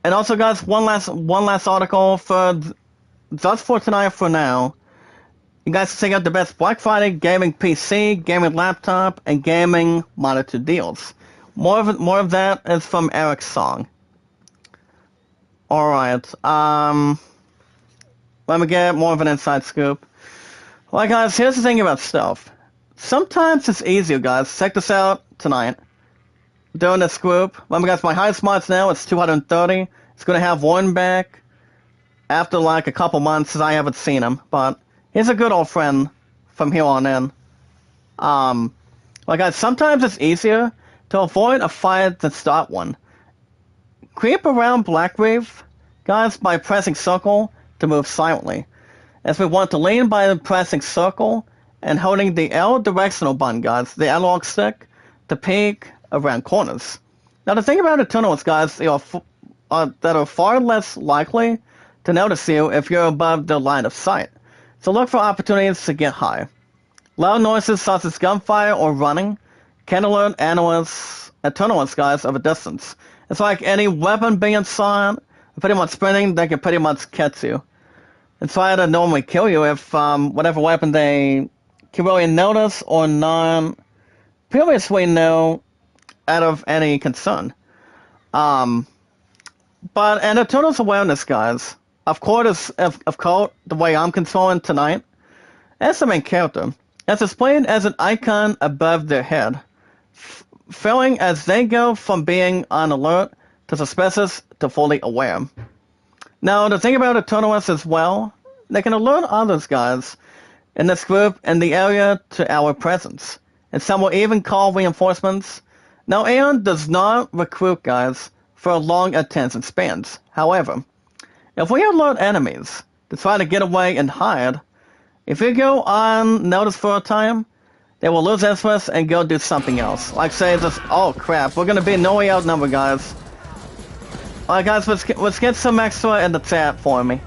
also, guys, one last article for just for tonight. For now, you guys can check out the best Black Friday gaming PC, gaming laptop, and gaming monitor deals. More of that is from Eric's song. All right. Let me get more of an inside scoop. Well, guys, here's the thing about stealth. Sometimes it's easier, guys. Check this out tonight. Doing this group. Remember, guys, my highest mods now is 230. It's going to have one back after like a couple months since I haven't seen him. But he's a good old friend from here on in. Well, guys, sometimes it's easier to avoid a fight than start one. Creep around Black Reef, guys, by pressing circle to move silently. As we want to lean by pressing circle and holding the L directional button, guys, the analog stick, to peek around corners. Now the thing about Eternals, guys, that are far less likely to notice you if you're above their line of sight. So look for opportunities to get high. Loud noises such as gunfire or running can alert Eternals, guys, of a distance. It's like any weapon being silent, pretty much sprinting, they can pretty much catch you. And try to normally kill you if whatever weapon they can really notice or not previously know out of any concern. But an Eternal's awareness, guys, of course, the way I'm controlling tonight, as the main character, is displayed as an icon above their head, feeling as they go from being on alert to suspicious to fully aware. Now, the thing about Eternalists as well, they can alert others, guys, in this group in the area to our presence, and some will even call reinforcements. Now, Aeon does not recruit, guys, for long attention spans. However, if we alert enemies to try to get away and hide, if we go unnoticed for a time, they will lose interest and go do something else. Like say just, oh crap, we're gonna be no way outnumbered, guys. Alright guys, let's get some extra in the chat for me.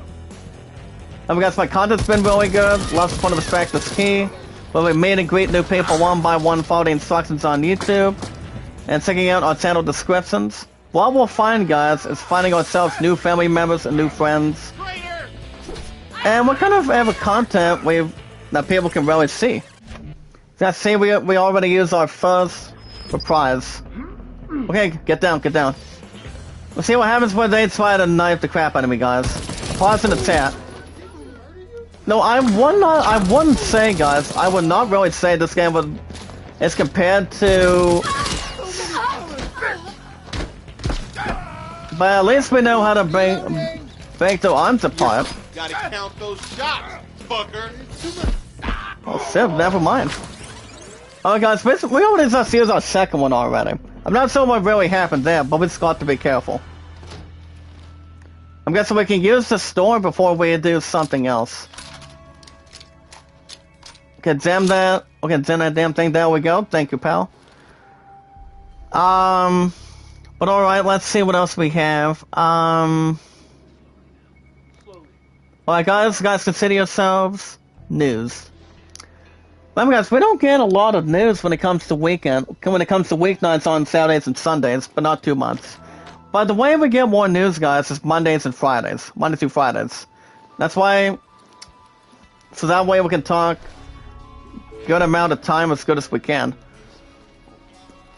Guys, my content's been really good. Love, support, and respect is key. We'll be meet and greet new people one by one, follow the instructions on YouTube, and checking out our channel descriptions. What we'll find, guys, is finding ourselves new family members and new friends. And what kind of content that people can really see. Let's see, we already used our first prize. Okay, get down, get down. We'll see what happens when they try to knife the crap out of me, guys. Pause in the chat. No, I wouldn't say, guys, I would not really say this game is compared to... But at least we know how to break their arms apart. Gotta count those shots, fucker. Oh shit, never mind. Alright guys, we already just used our second one already. I'm not sure what really happened there, but we just got to be careful. I'm guessing we can use the store before we do something else. Okay, jam that. Okay, jam that damn thing. There we go. Thank you, pal. But alright, let's see what else we have. Alright guys, consider yourselves news. Remember guys, we don't get a lot of news when it comes to weeknights on Saturdays and Sundays, but not too much. But the way we get more news, guys, is Mondays and Fridays. Monday through Fridays. That's why... So that way we can talk good amount of time as good as we can.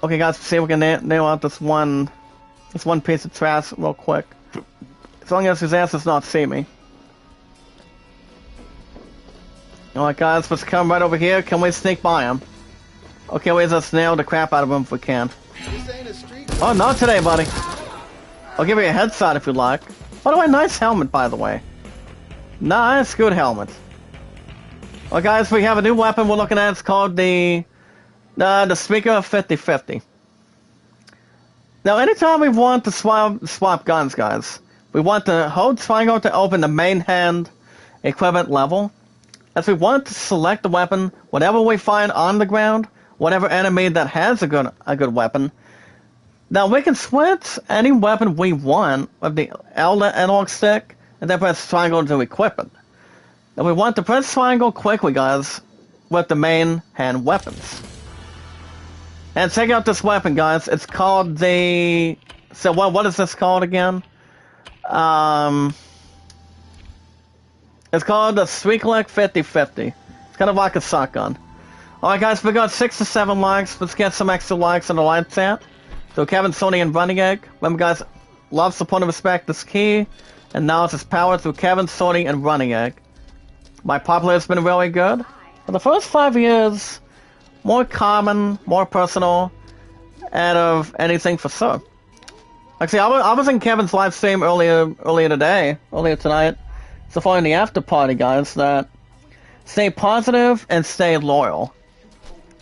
Okay guys, see if we can nail out this one piece of trash real quick. As long as his ass does not see me. Alright guys, let's come right over here. Can we sneak by him? Okay, we just nail the crap out of him if we can. Oh, not today, buddy. I'll give you a headshot if you like. By the way, nice helmet, by the way. Nice, good helmet. Well, guys, we have a new weapon we're looking at. It's called the Speaker 50-50. Now, anytime we want to swap guns, guys, we want to hold triangle to open the main hand equipment level. As we want to select the weapon, whatever we find on the ground, whatever enemy that has a good weapon. Now we can switch any weapon we want with the analog stick, and then press triangle to equip it. Now we want to press triangle quickly, guys, with the main hand weapons. And check out this weapon, guys. It's called the... So what is this called again? It's called the Sweeklek 50-50. It's kind of like a shotgun. Alright guys, we got 6 to 7 likes. Let's get some extra likes in the live chat. So Kevin, Sony, and Running Egg. Remember guys, love, support, and respect is key. And now it's power through Kevin, Sony, and Running Egg. My popularity has been really good. For the first 5 years, more common, more personal, out of anything for sure. Actually, I was in Kevin's live stream earlier tonight. So following the after party, guys, that stay positive and stay loyal.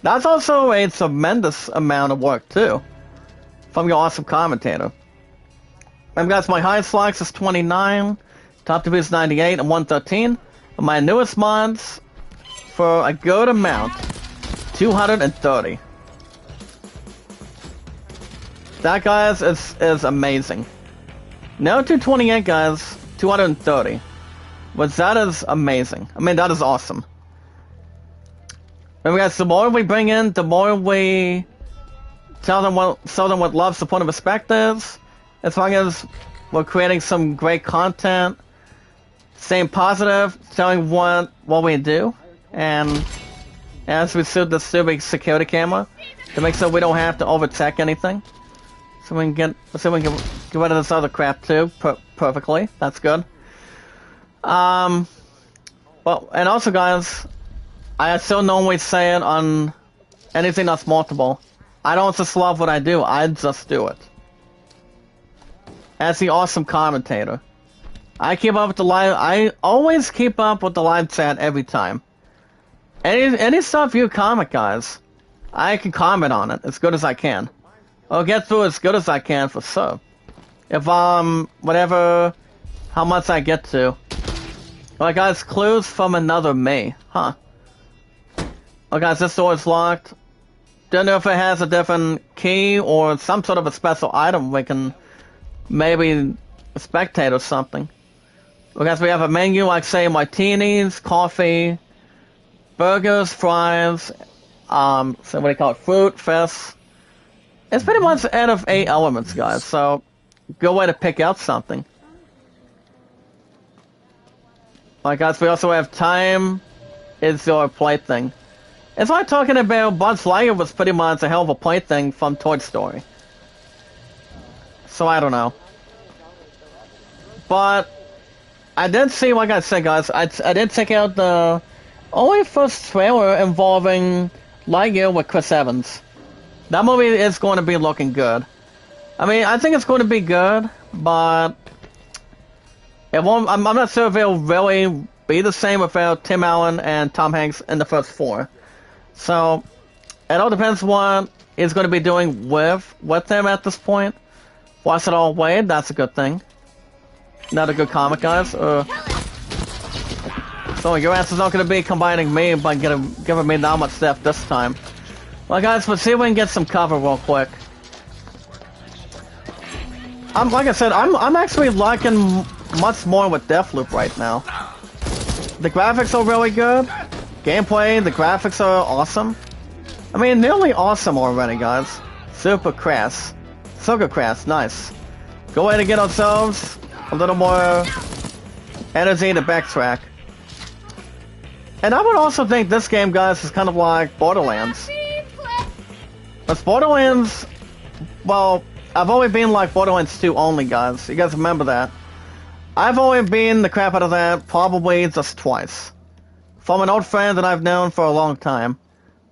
That's also a tremendous amount of work too, from your awesome commentator. And guys, my highest likes is 29, top to is 98 and 113. And my newest mods, for a good amount, 230. That, guys, is amazing. No 228, guys. 230. But that is amazing. I mean, that is awesome. And guys, the more we bring in, the more we show them what love, support, and respect is. As long as we're creating some great content, staying positive, showing what we do, and as we suit the stupid security camera to make sure we don't have to overcheck anything. So we can get rid of this other crap too, perfectly. That's good. Well, and also, guys, I still normally say it on anything that's multiple. I don't just love what I do, I just do it. As the awesome commentator. I keep up with the live, I always keep up with the live chat every time. Any stuff you comment, guys, I can comment on it as good as I can. I'll get through as good as I can for sure. If, whatever, how much I get to. Well, guys, clues from another me. Huh. Oh, guys, this door is locked. Don't know if it has a different key or some sort of a special item we can maybe spectate or something. Well, guys, we have a menu like, say, martinis, coffee, burgers, fries, so what do you call it, fruit, fish. It's pretty much out of 8 elements, guys, so good way to pick out something. Alright, guys, we also have time is your plaything. It's like talking about Buzz Lightyear was pretty much a hell of a plaything from Toy Story. So I don't know. But I did see, like I said, guys, I did check out the only first trailer involving Lightyear with Chris Evans. That movie is going to be looking good. I mean, I think it's going to be good, but it won't. I'm not sure if it'll really be the same without Tim Allen and Tom Hanks in the first 4. So it all depends what he's going to be doing with them at this point. Watch it all away. That's a good thing. Not a good comic, guys. So your ass is not going to be combining me by giving me that much stuff this time. Well, guys, let's see if we can get some cover real quick. Like I said, I'm actually liking much more with Deathloop right now. The graphics are really good. Gameplay, the graphics are awesome. I mean, nearly awesome already, guys. Super crass. Sugar crass, nice. Good way to get ourselves a little more energy to backtrack. And I would also think this game, guys, is kind of like Borderlands. But Borderlands, well, I've only been like Borderlands 2 only, guys. You guys remember that? I've only been the crap out of that probably just twice. From an old friend that I've known for a long time.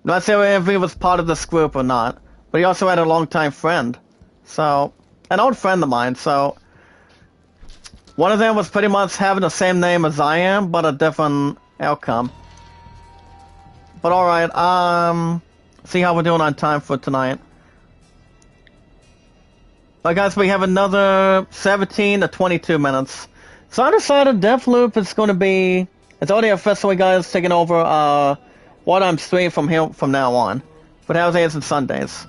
I'm not sure if he was part of this group or not, but he also had a long-time friend. So, an old friend of mine, so one of them was pretty much having the same name as I am, but a different outcome. But alright, see how we're doing on time for tonight. But guys, we have another 17 to 22 minutes. So I decided Deathloop is going to be, it's already officially, guys, taking over what I'm streaming from now on. For Thursdays and Sundays.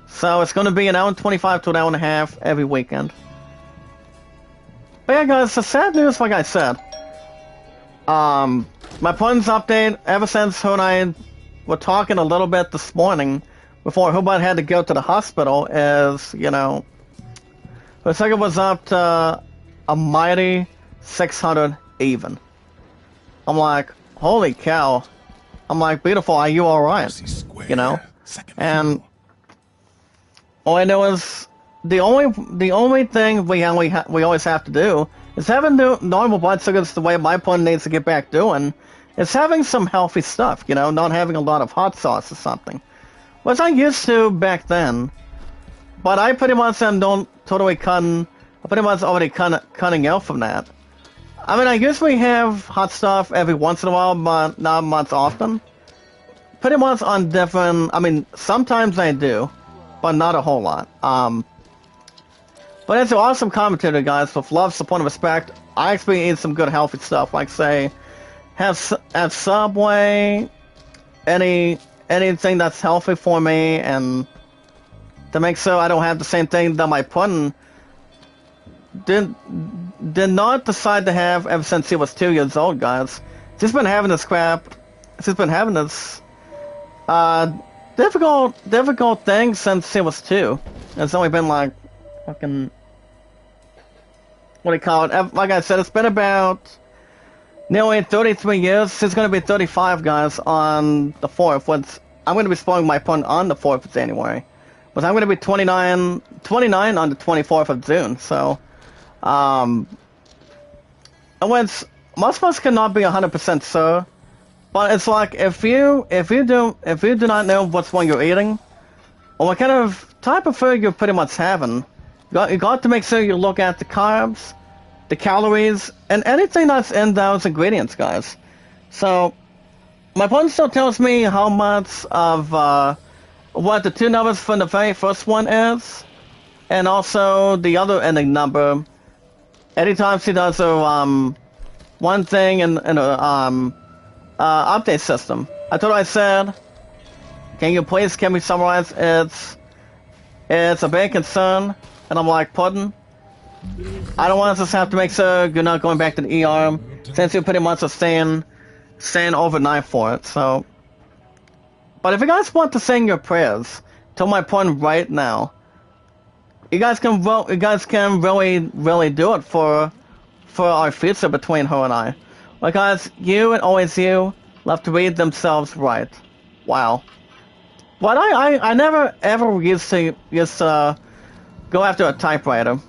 So it's going to be an hour and 25 to an hour and a half every weekend. But yeah, guys, the sad news, like I said. My plans update, ever since her and I were talking a little bit this morning, before Hubert had to go to the hospital, is, you know, the second was up to a mighty 600 even. I'm like, holy cow. I'm like, beautiful, are you alright? You know? And all I know is the only thing we always have to do is having normal blood sugars the way my pun needs to get back doing. Is having some healthy stuff, you know, not having a lot of hot sauce or something. Which I used to back then. But I pretty much am already cutting out from that. I mean, I usually have hot stuff every once in a while, but not much often. Pretty much on different, I mean, sometimes I do, but not a whole lot. But it's an awesome commentator, guys, with love, support, and respect. I actually eat some good healthy stuff, like, say, have Subway, anything that's healthy for me, and to make sure I don't have the same thing that my pun did not decide to have ever since he was 2 years old, guys. She's been having this crap. She's been having this difficult thing since he was 2. It's only been like fucking, what do you call it? Like I said, it's been about nearly 33 years. She's going to be 35, guys, on the 4th. I'm going to be spoiling my pun on the 4th of January. But I'm going to be 29 on the 24th of June. So, most of us cannot be 100% sure. But it's like if you do not know what's one you're eating, or what kind of type of food you're pretty much having, you got to make sure you look at the carbs, the calories, and anything that's in those ingredients, guys. So, my pun still tells me how much of what the 2 numbers from the very first one is, and also the other ending number. Anytime she does a one thing in a update system. I told her, I said, can we summarize? It's a big concern, and I'm like, pardon? I don't want us to have to make sure you're not going back to the ER, since you're pretty much staying overnight for it, so. But if you guys want to sing your prayers, tell my pun right now. You guys can really do it for our future between her and I. Like, guys, you and always you love to read themselves right. Wow. But I never ever used to go after a typewriter.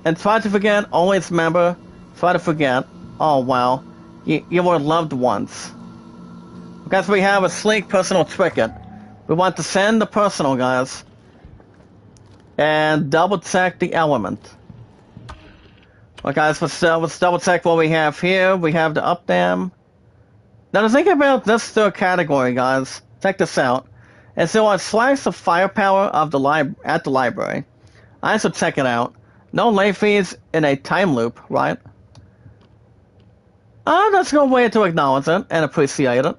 And try to forget, always remember, try to forget. Oh wow. You were loved once. Because we have a sleek personal ticket. We want to send the personal, guys. And double check the element. Well, guys, let's double check what we have here. We have the up dam. Now, to think about this third category, guys, check this out. And so, slash the firepower of at the library. I should check it out. No late fees in a time loop, right? That's a good way to acknowledge it and appreciate it.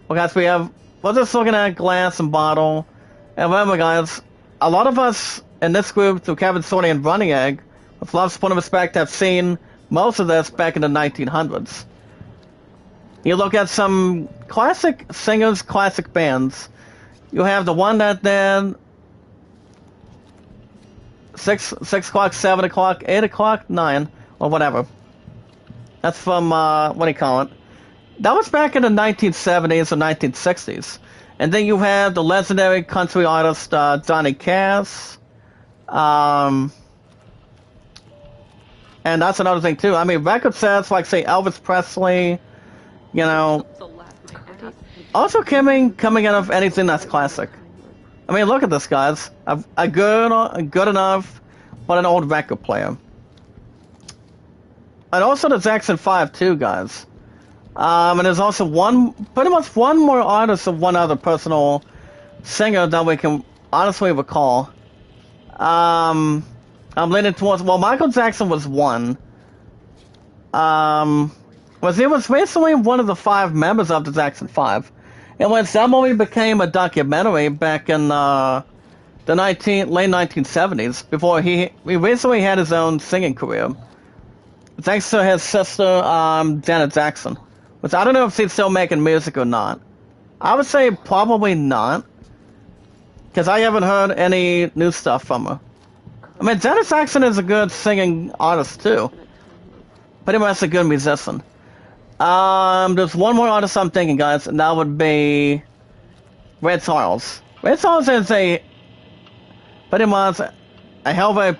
Well, guys, we're just looking at glass and bottle. And remember, guys, a lot of us in this group, through Kevin Sorty and Running Egg, with love, support, and respect, have seen most of this back in the 1900s. You look at some classic singers, classic bands. You have the one that did 6 o'clock, 7 o'clock, 8 o'clock, 9, or whatever. That's from, what do you call it? That was back in the 1970s or 1960s. And then you have the legendary country artist, Johnny Cash. And that's another thing, too. I mean, record sets like, say, Elvis Presley, you know. Also coming out of anything that's classic. I mean, look at this, guys. A good enough, but an old record player. And also the Jackson 5, too, guys. And there's also pretty much one more artist of one other personal singer that we can honestly recall. I'm leaning towards, well, Michael Jackson was one. He was recently one of the 5 members of the Jackson 5. And when that movie became a documentary back in the late 1970s, before he recently had his own singing career. Thanks to his sister, Janet Jackson. Which I don't know if she's still making music or not. I would say probably not. Because I haven't heard any new stuff from her. I mean, Janet Jackson is a good singing artist, too. Pretty much a good musician. There's one more artist I'm thinking, guys, and that would be Ray Charles. Ray Charles is pretty much a hell of a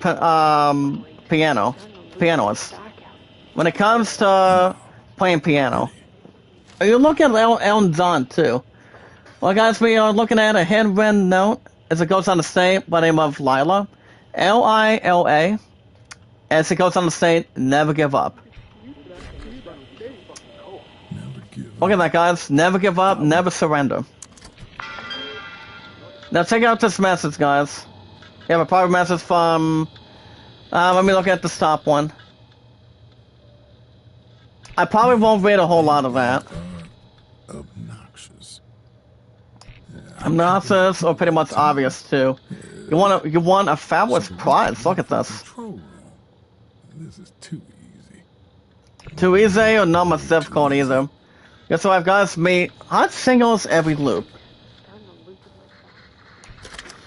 pianist. When it comes to playing piano. You look at Elton John, too. Well, guys, we are looking at a headwind note as it goes on the state by the name of Lila. Lila. As it goes on the state, never give up. Look at that, guys. Never give up, never surrender. Now, check out this message, guys. You have a private message from... let me look at this top one. I probably won't read a whole lot of that. Obnoxious. Obnoxious or pretty much obvious too. You want a fabulous prize. Look at this. Control room. This is too easy. Too easy or not much difficult either. Guess what, I've got to meet hot singles every loop.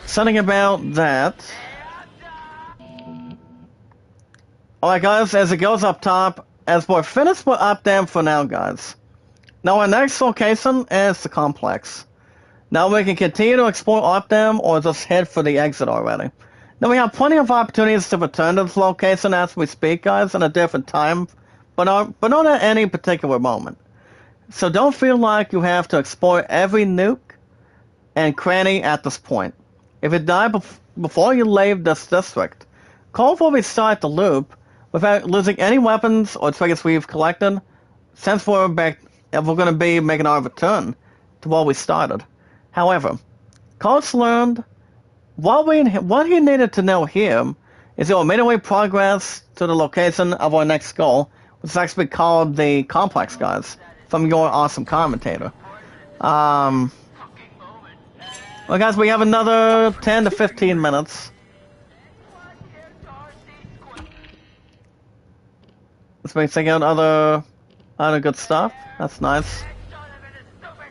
Something about that. Alright guys, as it goes up top, as we're finished with up dam for now guys. Now our next location is the complex. Now we can continue to explore up dam or just head for the exit already. Now we have plenty of opportunities to return to this location as we speak guys at a different time, but not at any particular moment. So don't feel like you have to explore every nook and cranny at this point. If you die before you leave this district, call for restart the loop without losing any weapons or trinkets we've collected, since we're going to be making our return to where we started. However, Coach learned what he needed to know here is he'll immediately progress to the location of our next goal, which is actually called the complex, guys, from your awesome commentator. Well, guys, we have another 10 to 15 minutes. Let's be checking out other good stuff. That's nice.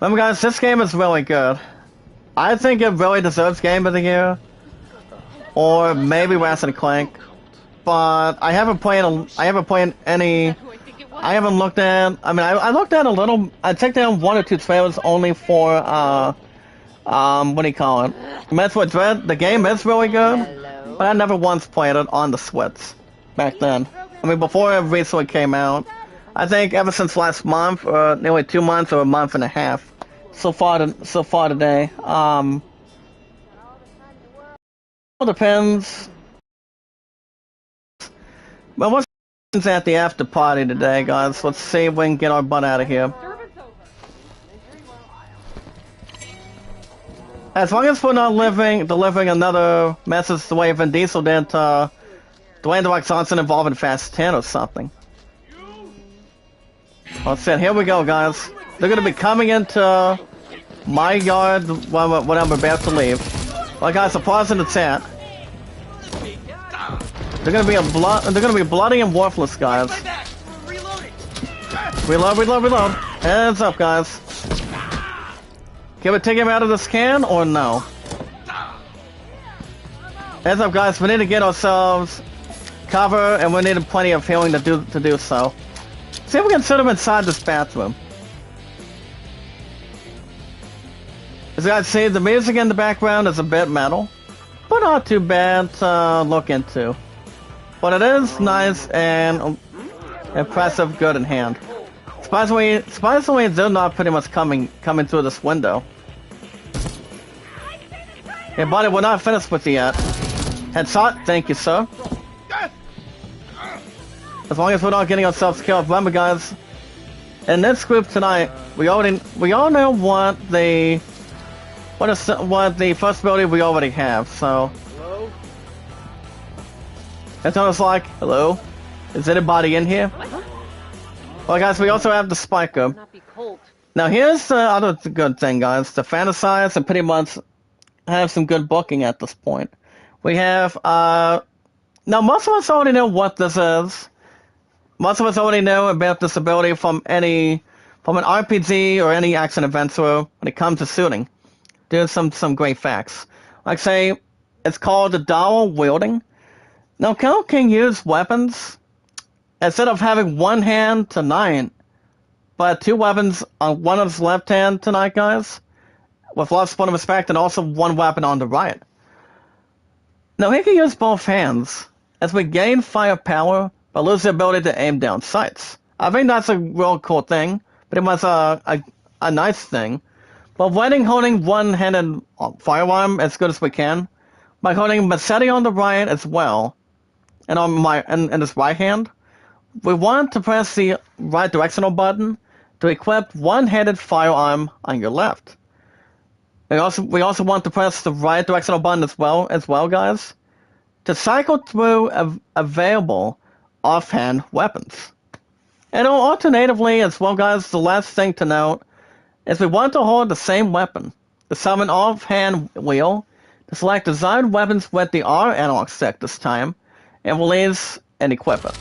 Remember, guys, this game is really good. I think it really deserves Game of the Year, or maybe Ratchet and Clank. But I haven't played any. I haven't looked at. I mean, I looked at a little. I checked down one or two trailers only for what do you call it? Metroid Dread. The game is really good, but I never once played it on the Switch back then. I mean, before it recently came out. I think ever since last month, or nearly 2 months, or a month and a half. So far today. It depends. Well, what's at the after party today, guys? Let's see if we can get our butt out of here. As long as we're not delivering another message the way Vin Diesel did to Dwayne The Rock Johnson involving Fast 10 or something. Let's see. Here we go, guys. They're gonna be coming into my yard when I'm about to leave. Well, guys, a pause in the chat. They're gonna be bloody and worthless, guys. Reload. Heads up, guys. Can we take him out of this can or no? Heads up, guys. We need to get ourselves cover, and we need plenty of healing to do so. See if we can sit him inside this bathroom. As you guys see, the music in the background is a bit metal, but not too bad to look into. But it is nice and impressive, good in hand. Surprisingly, they're not pretty much coming through this window. Hey, buddy, we're not finished with you yet. Headshot, thank you, sir. As long as we're not getting ourselves killed. Remember, guys, in this group tonight, we all know what the first ability we already have. So, hello. It's almost like, hello, is anybody in here? Well, guys, we also have the spiker. Now, here's the other good thing, guys. To fantasize and pretty much have some good booking at this point. We have now most of us already know what this is. Most of us already know about this ability from an RPG or any action adventure when it comes to shooting. There's some great facts. Like say, it's called the dual wielding. Now, Kel can use weapons instead of having one hand tonight, but two weapons on one of his left hand tonight, guys, with lots of respect, and also one weapon on the right. Now, he can use both hands as we gain firepower, but lose the ability to aim down sights. I think that's a real cool thing, but it was a nice thing. But holding one-handed firearm as good as we can, by holding machete on the right as well, and on this right hand, we want to press the right directional button to equip one-handed firearm on your left. We also want to press the right directional button as well, guys, to cycle through available offhand weapons. And alternatively as well, guys, the last thing to note is we want to hold the same weapon the summon offhand wheel to select desired weapons with the R analog stick this time, and release and equip it.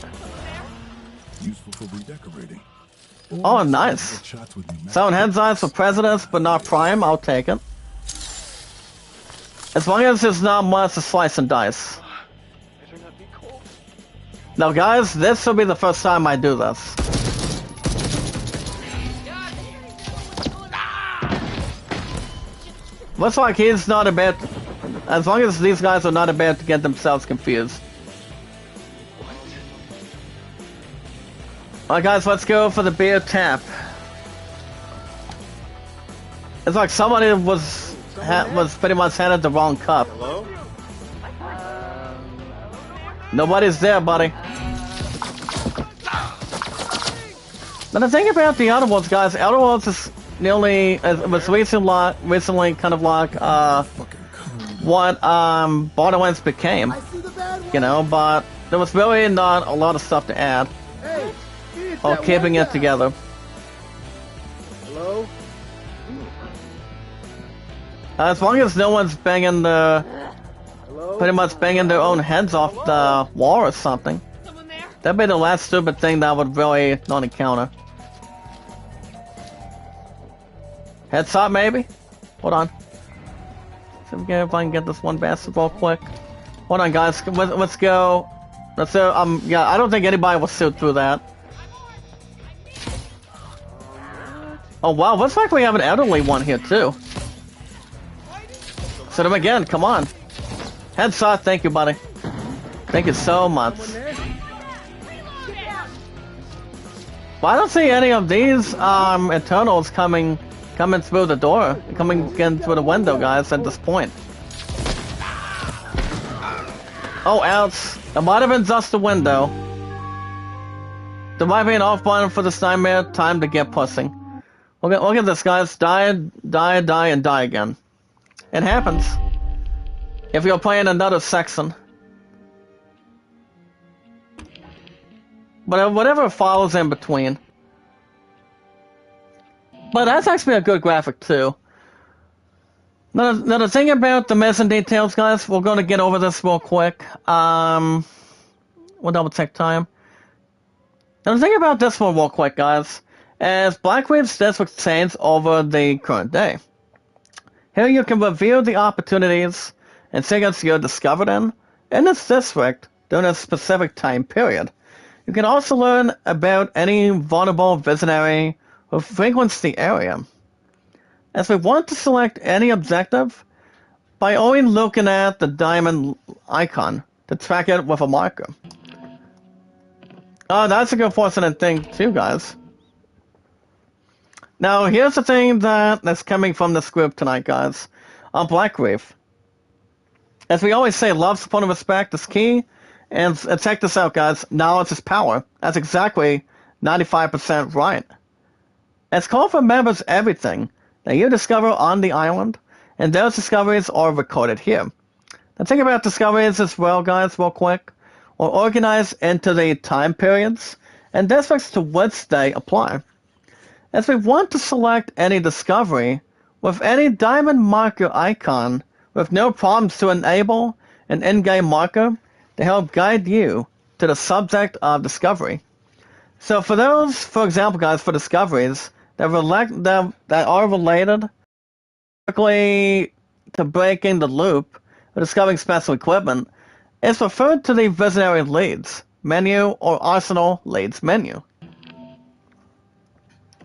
Useful for redecorating. Oh, nice. Summon heads eyes for presidents, but not prime. I'll take it. As long as there's not much to slice and dice. Now, guys, this will be the first time I do this. Looks like he's not a bit. As long as these guys are not about to get themselves confused. Alright, guys, let's go for the beer tap. It's like somebody was pretty much handed the wrong cup. Hello? Nobody's there, buddy. But the thing about the Outer Worlds, guys, Outer Worlds is nearly was recently kind of like what Borderlands became, you know. But there was really not a lot of stuff to add or keeping it together. Hello? As long as no one's banging pretty much banging their own heads off the wall or something. That'd be the last stupid thing that I would really not encounter. Headshot maybe? Hold on. See if I can get this one bastard real quick. Hold on, guys. Let's go. Let's yeah, I don't think anybody will shoot through that. Oh wow, looks like we have an elderly one here too. Shoot him again, come on. Headshot, thank you, buddy. Thank you so much. Well, I don't see any of these Eternals coming through the door, coming in through the window, guys, at this point. Oh, ouch. It might have been just the window. There might be an off button for this nightmare. Time to get pussing. Look at this, guys. Die, die, die, and die again. It happens. If you're playing another section. But whatever follows in between. But that's actually a good graphic too. Now the thing about the missing details, guys, we're going to get over this real quick. We'll double check time. Now the thing about this one real quick, guys, is Blackreef's district change over the current day. Here you can review the opportunities and secrets you're discovered in this district during a specific time period. You can also learn about any vulnerable visionary who frequents the area. As we want to select any objective by only looking at the diamond icon to track it with a marker. That's a good fortunate thing too, guys. Now here's the thing that's coming from this group tonight, guys. On Blackreef. As we always say, love, support, and respect is key. And check this out, guys. Knowledge is power. That's exactly 95% right. As Call remembers everything that you discover on the island, and those discoveries are recorded here. The thing about discoveries as well, guys, real quick, are organized into the time periods and districts to which they apply. As we want to select any discovery with any diamond marker icon with no problems to enable an in-game marker to help guide you to the subject of discovery. So for those, for example, guys, for discoveries that are related directly to breaking the loop or discovering special equipment, it's referred to the visionary leads menu or arsenal leads menu.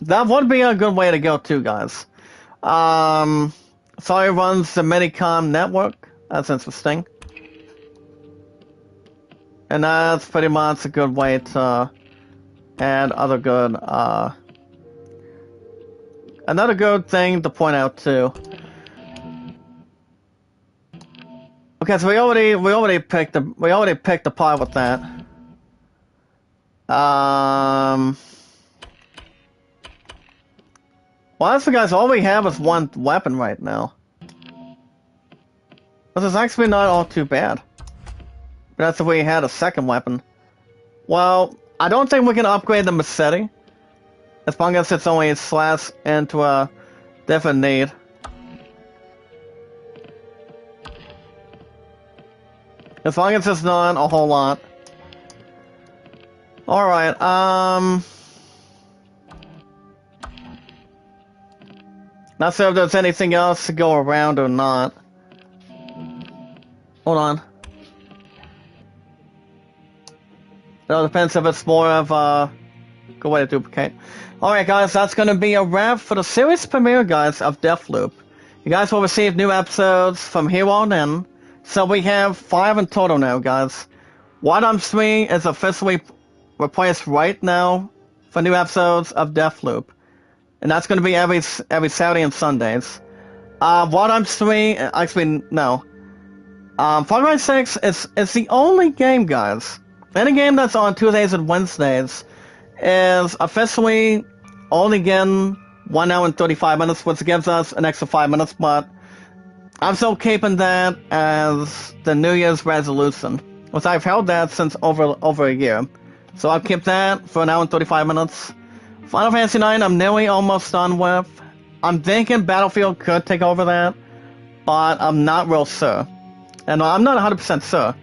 That would be a good way to go too, guys. Sorry runs the Medicom network. That's interesting. And that's pretty much a good way to add other good, another good thing to point out too. Okay, so we already picked the part with that. Well, honestly, guys, all we have is one weapon right now. This is actually not all too bad. That's if we had a second weapon. Well, I don't think we can upgrade the machete. As long as it's only slash into a different need. As long as it's not a whole lot. Alright, not sure if there's anything else to go around or not. Hold on. It all depends if it's more of a good way to duplicate. Alright guys, that's gonna be a wrap for the series premiere, guys, of Deathloop. You guys will receive new episodes from here on in. So we have 5 in total now, guys. What I'm 3 is officially replaced right now for new episodes of Deathloop. And that's going to be every Saturday and Sundays. What I'm 3, actually, no. Far Cry 6 is the only game, guys. Any game that's on Tuesdays and Wednesdays is officially only getting 1 hour and 35 minutes, which gives us an extra 5 minutes, but I'm still keeping that as the New Year's resolution, which I've held that since over a year. So I'll keep that for 1 hour and 35 minutes. Final Fantasy IX, I'm nearly almost done with. I'm thinking Battlefield could take over that, but I'm not real sure. And I'm not 100% sure.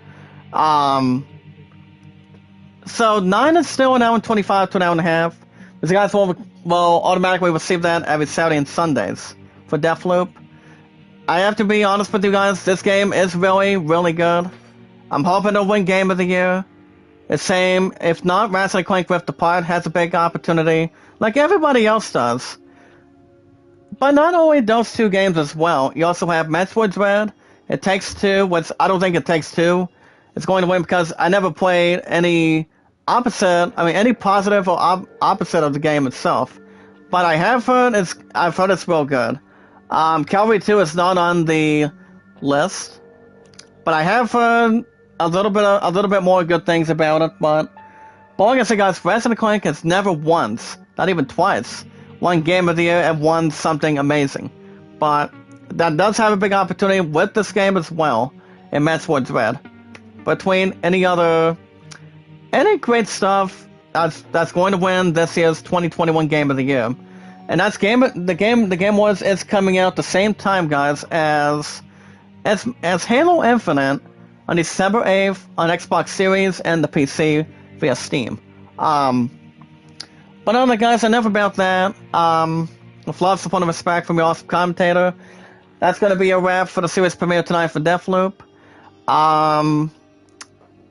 So 9 is still 1 hour and 25 to 1 hour and a half. Because you guys will automatically receive that every Saturday and Sundays for Deathloop. I have to be honest with you guys, this game is really, really good. I'm hoping to win Game of the Year. The same, if not, Ratchet & Clank Rift Apart has a big opportunity, like everybody else does. But not only those 2 games as well, you also have Metroid Dread, It Takes Two, which I don't think It Takes Two is going to win because I never played any positive or opposite of the game itself. But I have heard it's real good. Calvary 2 is not on the list, but I have heard a little bit more good things about it. But like I said, guys, Ratchet & Clank has never once, not even twice, won Game of the Year and won something amazing. But that does have a big opportunity with this game as well in Metroid Dread. Between any great stuff that's going to win this year's 2021 Game of the Year. And that's the game is coming out the same time, guys, as Halo Infinite on December 8th on Xbox Series and the PC via Steam. But other guys, enough about that. With love, support, and respect from your awesome commentator, that's going to be a wrap for the series premiere tonight for Deathloop.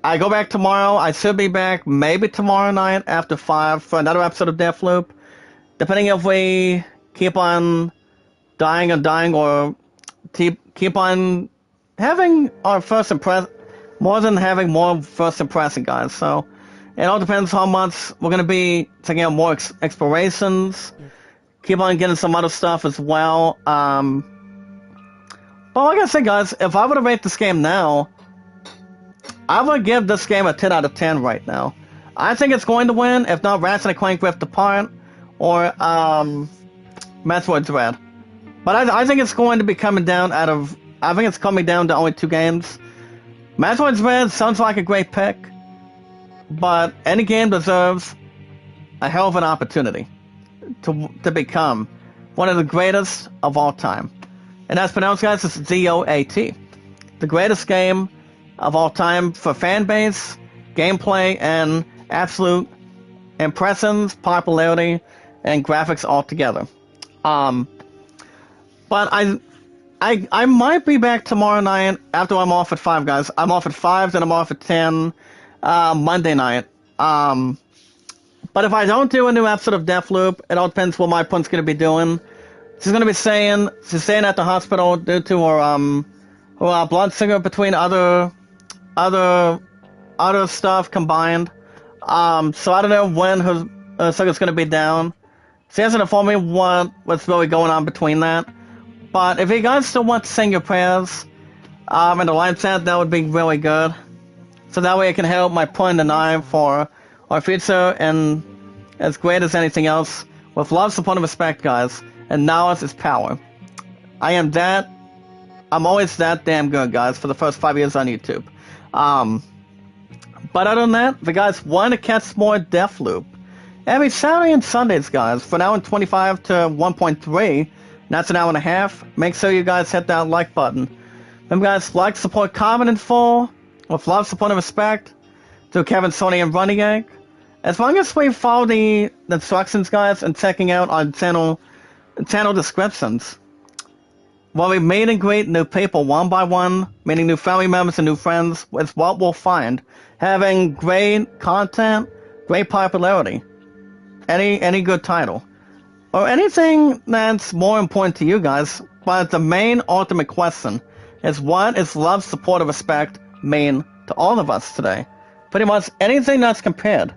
I go back tomorrow. I should be back maybe tomorrow night after 5 for another episode of Deathloop. Depending if we keep on dying or keep on having our first impression, more than having more first impression, guys. So it all depends how much we're going to be taking out more explorations, keep on getting some other stuff as well. But like I said, guys, if I were to rate this game now, I would give this game a 10 out of 10 right now. I think it's going to win, if not Ratchet & Clank Rift Apart or Metroid Dread. But I think it's going to be coming down to only 2 games. Metroid Dread sounds like a great pick, but any game deserves a hell of an opportunity to become one of the greatest of all time. And as pronounced, guys, it's ZOAT. The greatest game of all time for fan base, gameplay, and absolute impressions, popularity, and graphics altogether. But I might be back tomorrow night after I'm off at 5, guys. I'm off at 5, then I'm off at 10 Monday night. But if I don't do a new episode of Deathloop, it all depends what my opponent's going to be doing. She's staying at the hospital due to her blood sugar between other stuff combined. So I don't know when her sugar's going to be down. She hasn't informed me what's really going on between that. But if you guys still want to sing your prayers and the live chat, that would be really good. So that way I can help my opponent and I for our future and as great as anything else. With love, support, and respect, guys. And knowledge is power. I'm always that damn good, guys, for the first 5 years on YouTube. But other than that, if you guys want to catch more Deathloop, every Saturday and Sundays, guys, for an hour and 25 to 1.3, that's an hour and a half, make sure you guys hit that like button. Remember, guys, like, support, comment in full, with love, support, and respect to Kevin, Sony, and Running Egg. As long as we follow the instructions, guys, and checking out our channel descriptions, while we meet and greet new people one by one, meeting new family members and new friends, is what we'll find. Having great content, great popularity, any good title, or anything that's more important to you guys. But the main ultimate question is, what does love, support, and respect mean to all of us today? Pretty much anything that's compared.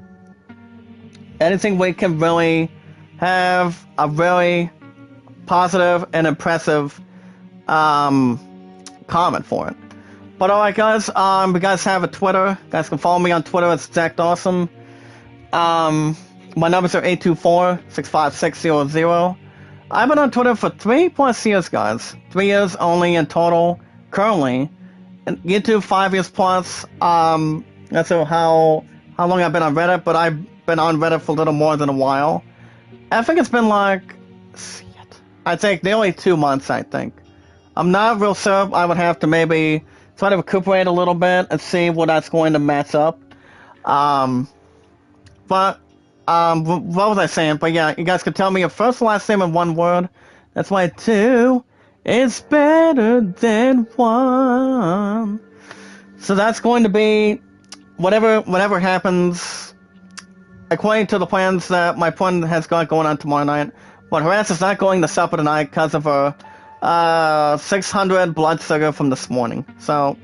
Anything we can really have a really positive and impressive comment for it. But alright, guys, we guys have a Twitter. You guys can follow me on Twitter. It's Jack Dawson. My numbers are 824-65600. I've been on Twitter for 3+ years, guys. 3 years only in total, currently. And YouTube 5 years plus. That's how long I've been on Reddit, but I've been on Reddit for a little more than a while. I think it's been like, I think nearly 2 months, I think. I'm not real sure. I would have to maybe try to recuperate a little bit and see what that's going to match up. What was I saying? But yeah, you guys can tell me your first and last name in one word. That's why 2 is better than 1. So that's going to be whatever happens, according to the plans that my friend has got going on tomorrow night. But her ass is not going to supper tonight because of her 600 blood sugar from this morning. So,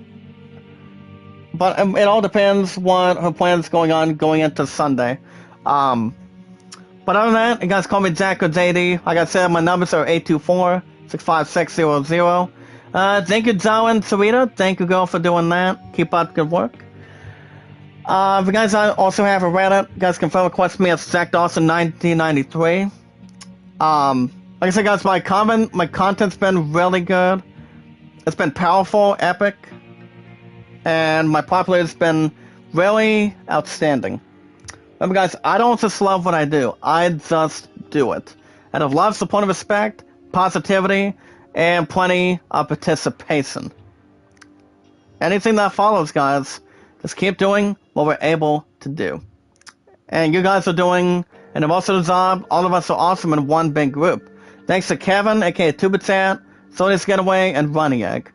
but it all depends what her plans going into Sunday. But other than that, you guys call me Jack or JD. Like I said, my numbers are 824-65600. Thank you, Joe and Sarita. Thank you, girl, for doing that. Keep up good work. If you guys also have a Reddit, you guys can follow request me at Jack Dawson 1993. Like I said, guys, my content's been really good. It's been powerful, epic, and my popularity's been really outstanding. Remember, guys, I don't just love what I do. I just do it. Out of love, support, and respect, positivity, and plenty of participation. Anything that follows, guys, just keep doing what we're able to do. And you guys are doing an impossible job. All of us are awesome in one big group. Thanks to Kevin, aka Tubitat, Sony's Getaway, and Running Egg.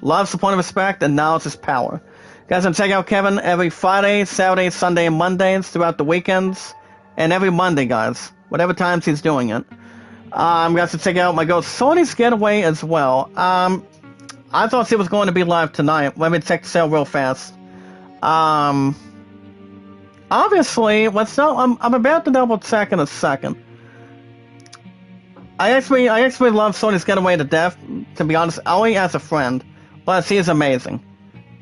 Love, support, and respect, and knowledge is power. Guys, can check out Kevin every Friday, Saturday, Sunday, and Mondays throughout the weekends, and every Monday, guys, whatever times he's doing it. Guys, can check out my girl Sony's Getaway as well. I thought she was going to be live tonight. Let me check the sale real fast. Obviously, I'm about to double check in a second. I actually love Sony's Getaway to death, to be honest, only as a friend, but she is amazing.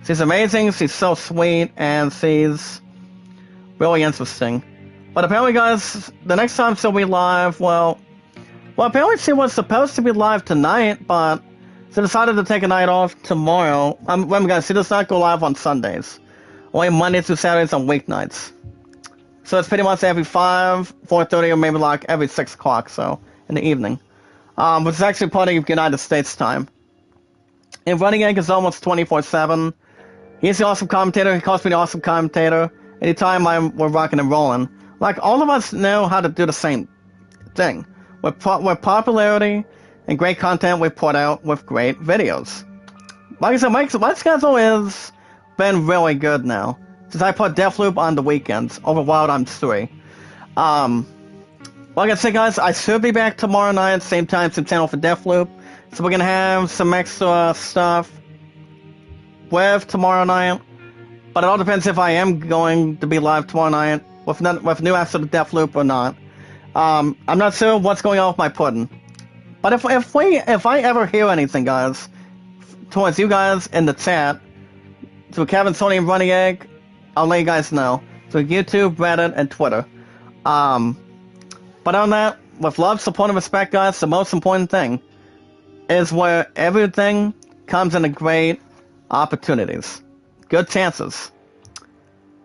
She's amazing, she's so sweet, and she's really interesting. But apparently, guys, the next time she'll be live, well, apparently she was supposed to be live tonight, but she decided to take a night off tomorrow. Remember, guys, she does not go live on Sundays. Only Mondays through Saturdays on weeknights. So it's pretty much every 5, 4:30, or maybe like every 6 o'clock, so, in the evening. Which is actually part of United States time. And Running Egg is almost 24/7. He's the awesome commentator. He calls me the awesome commentator. Anytime we're rocking and rolling. Like, all of us know how to do the same thing. With popularity and great content, we put out with great videos. Like I said, my schedule has been really good now. Since I put Deathloop on the weekends over Wild Arms 3. Like I said, guys, I should be back tomorrow night, same time, same channel for Deathloop. So we're gonna have some extra stuff with tomorrow night, but it all depends if I am going to be live tomorrow night with a new episode of Deathloop or not. I'm not sure what's going on with my pudding, but if I ever hear anything, guys, towards you guys in the chat, to Kevin, Sony, and Running Egg, I'll let you guys know. So YouTube, Reddit, and Twitter. But on that, with love, support, and respect, guys, the most important thing is where everything comes into great opportunities, good chances.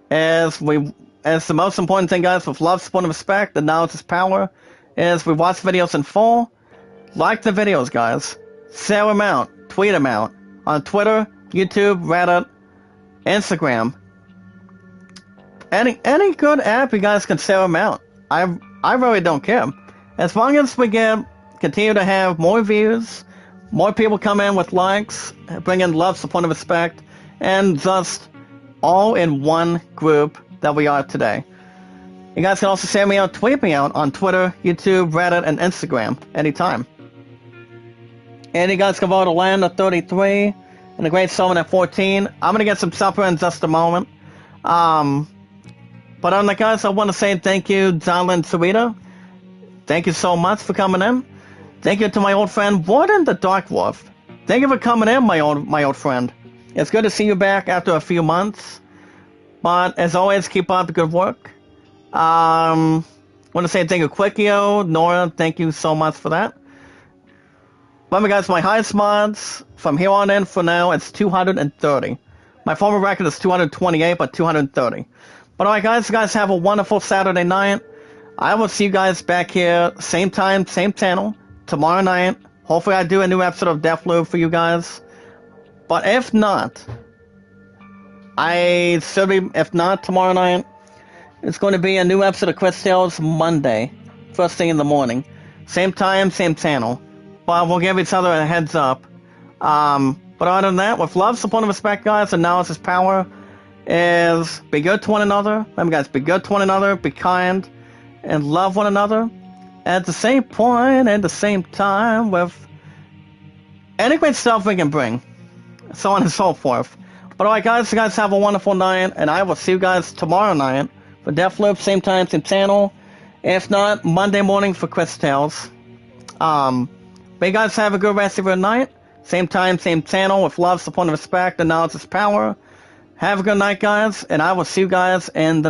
As the most important thing, guys, with love, support, and respect, the knowledge is power, is we watch videos in full, like the videos, guys, share them out, tweet them out, on Twitter, YouTube, Reddit, Instagram. Any good app, you guys can share them out. I really don't care. As long as we continue to have more views, more people come in with likes, bring in love, support, and respect, and just all in one group that we are today. You guys can also share me out, tweet me out on Twitter, YouTube, Reddit, and Instagram anytime. And you guys can vote a land at 33 and a great summon at 14. I'm gonna get some supper in just a moment. But other than that, guys, I want to say thank you, John and Sarita. Thank you so much for coming in. Thank you to my old friend, Warden the Dark Wolf. Thank you for coming in, my old friend. It's good to see you back after a few months. But as always, keep up the good work. Want to say thank you, Quickio, Nora. Thank you so much for that. Remember, guys, my highest mods from here on in for now it's 230. My former record is 228, but 230. But alright, guys, you guys have a wonderful Saturday night. I will see you guys back here, same time, same channel, tomorrow night. Hopefully I do a new episode of Deathloop for you guys. But if not, if not tomorrow night, it's going to be a new episode of Quest Tales Monday, first thing in the morning. Same time, same channel. But we'll give each other a heads up. But other than that, with love, support, and respect, guys, and knowledge is power, is be good to one another. Remember, guys, be good to one another, be kind, and love one another. At the same point and the same time, with any great stuff we can bring, so on and so forth. But alright, guys, you guys have a wonderful night, and I will see you guys tomorrow night for Deathloop, same time, same channel. If not, Monday morning for Quest Tales. But you guys have a good rest of your night. Same time, same channel, with love, support, and respect, and knowledge is power. Have a good night, guys, and I will see you guys in the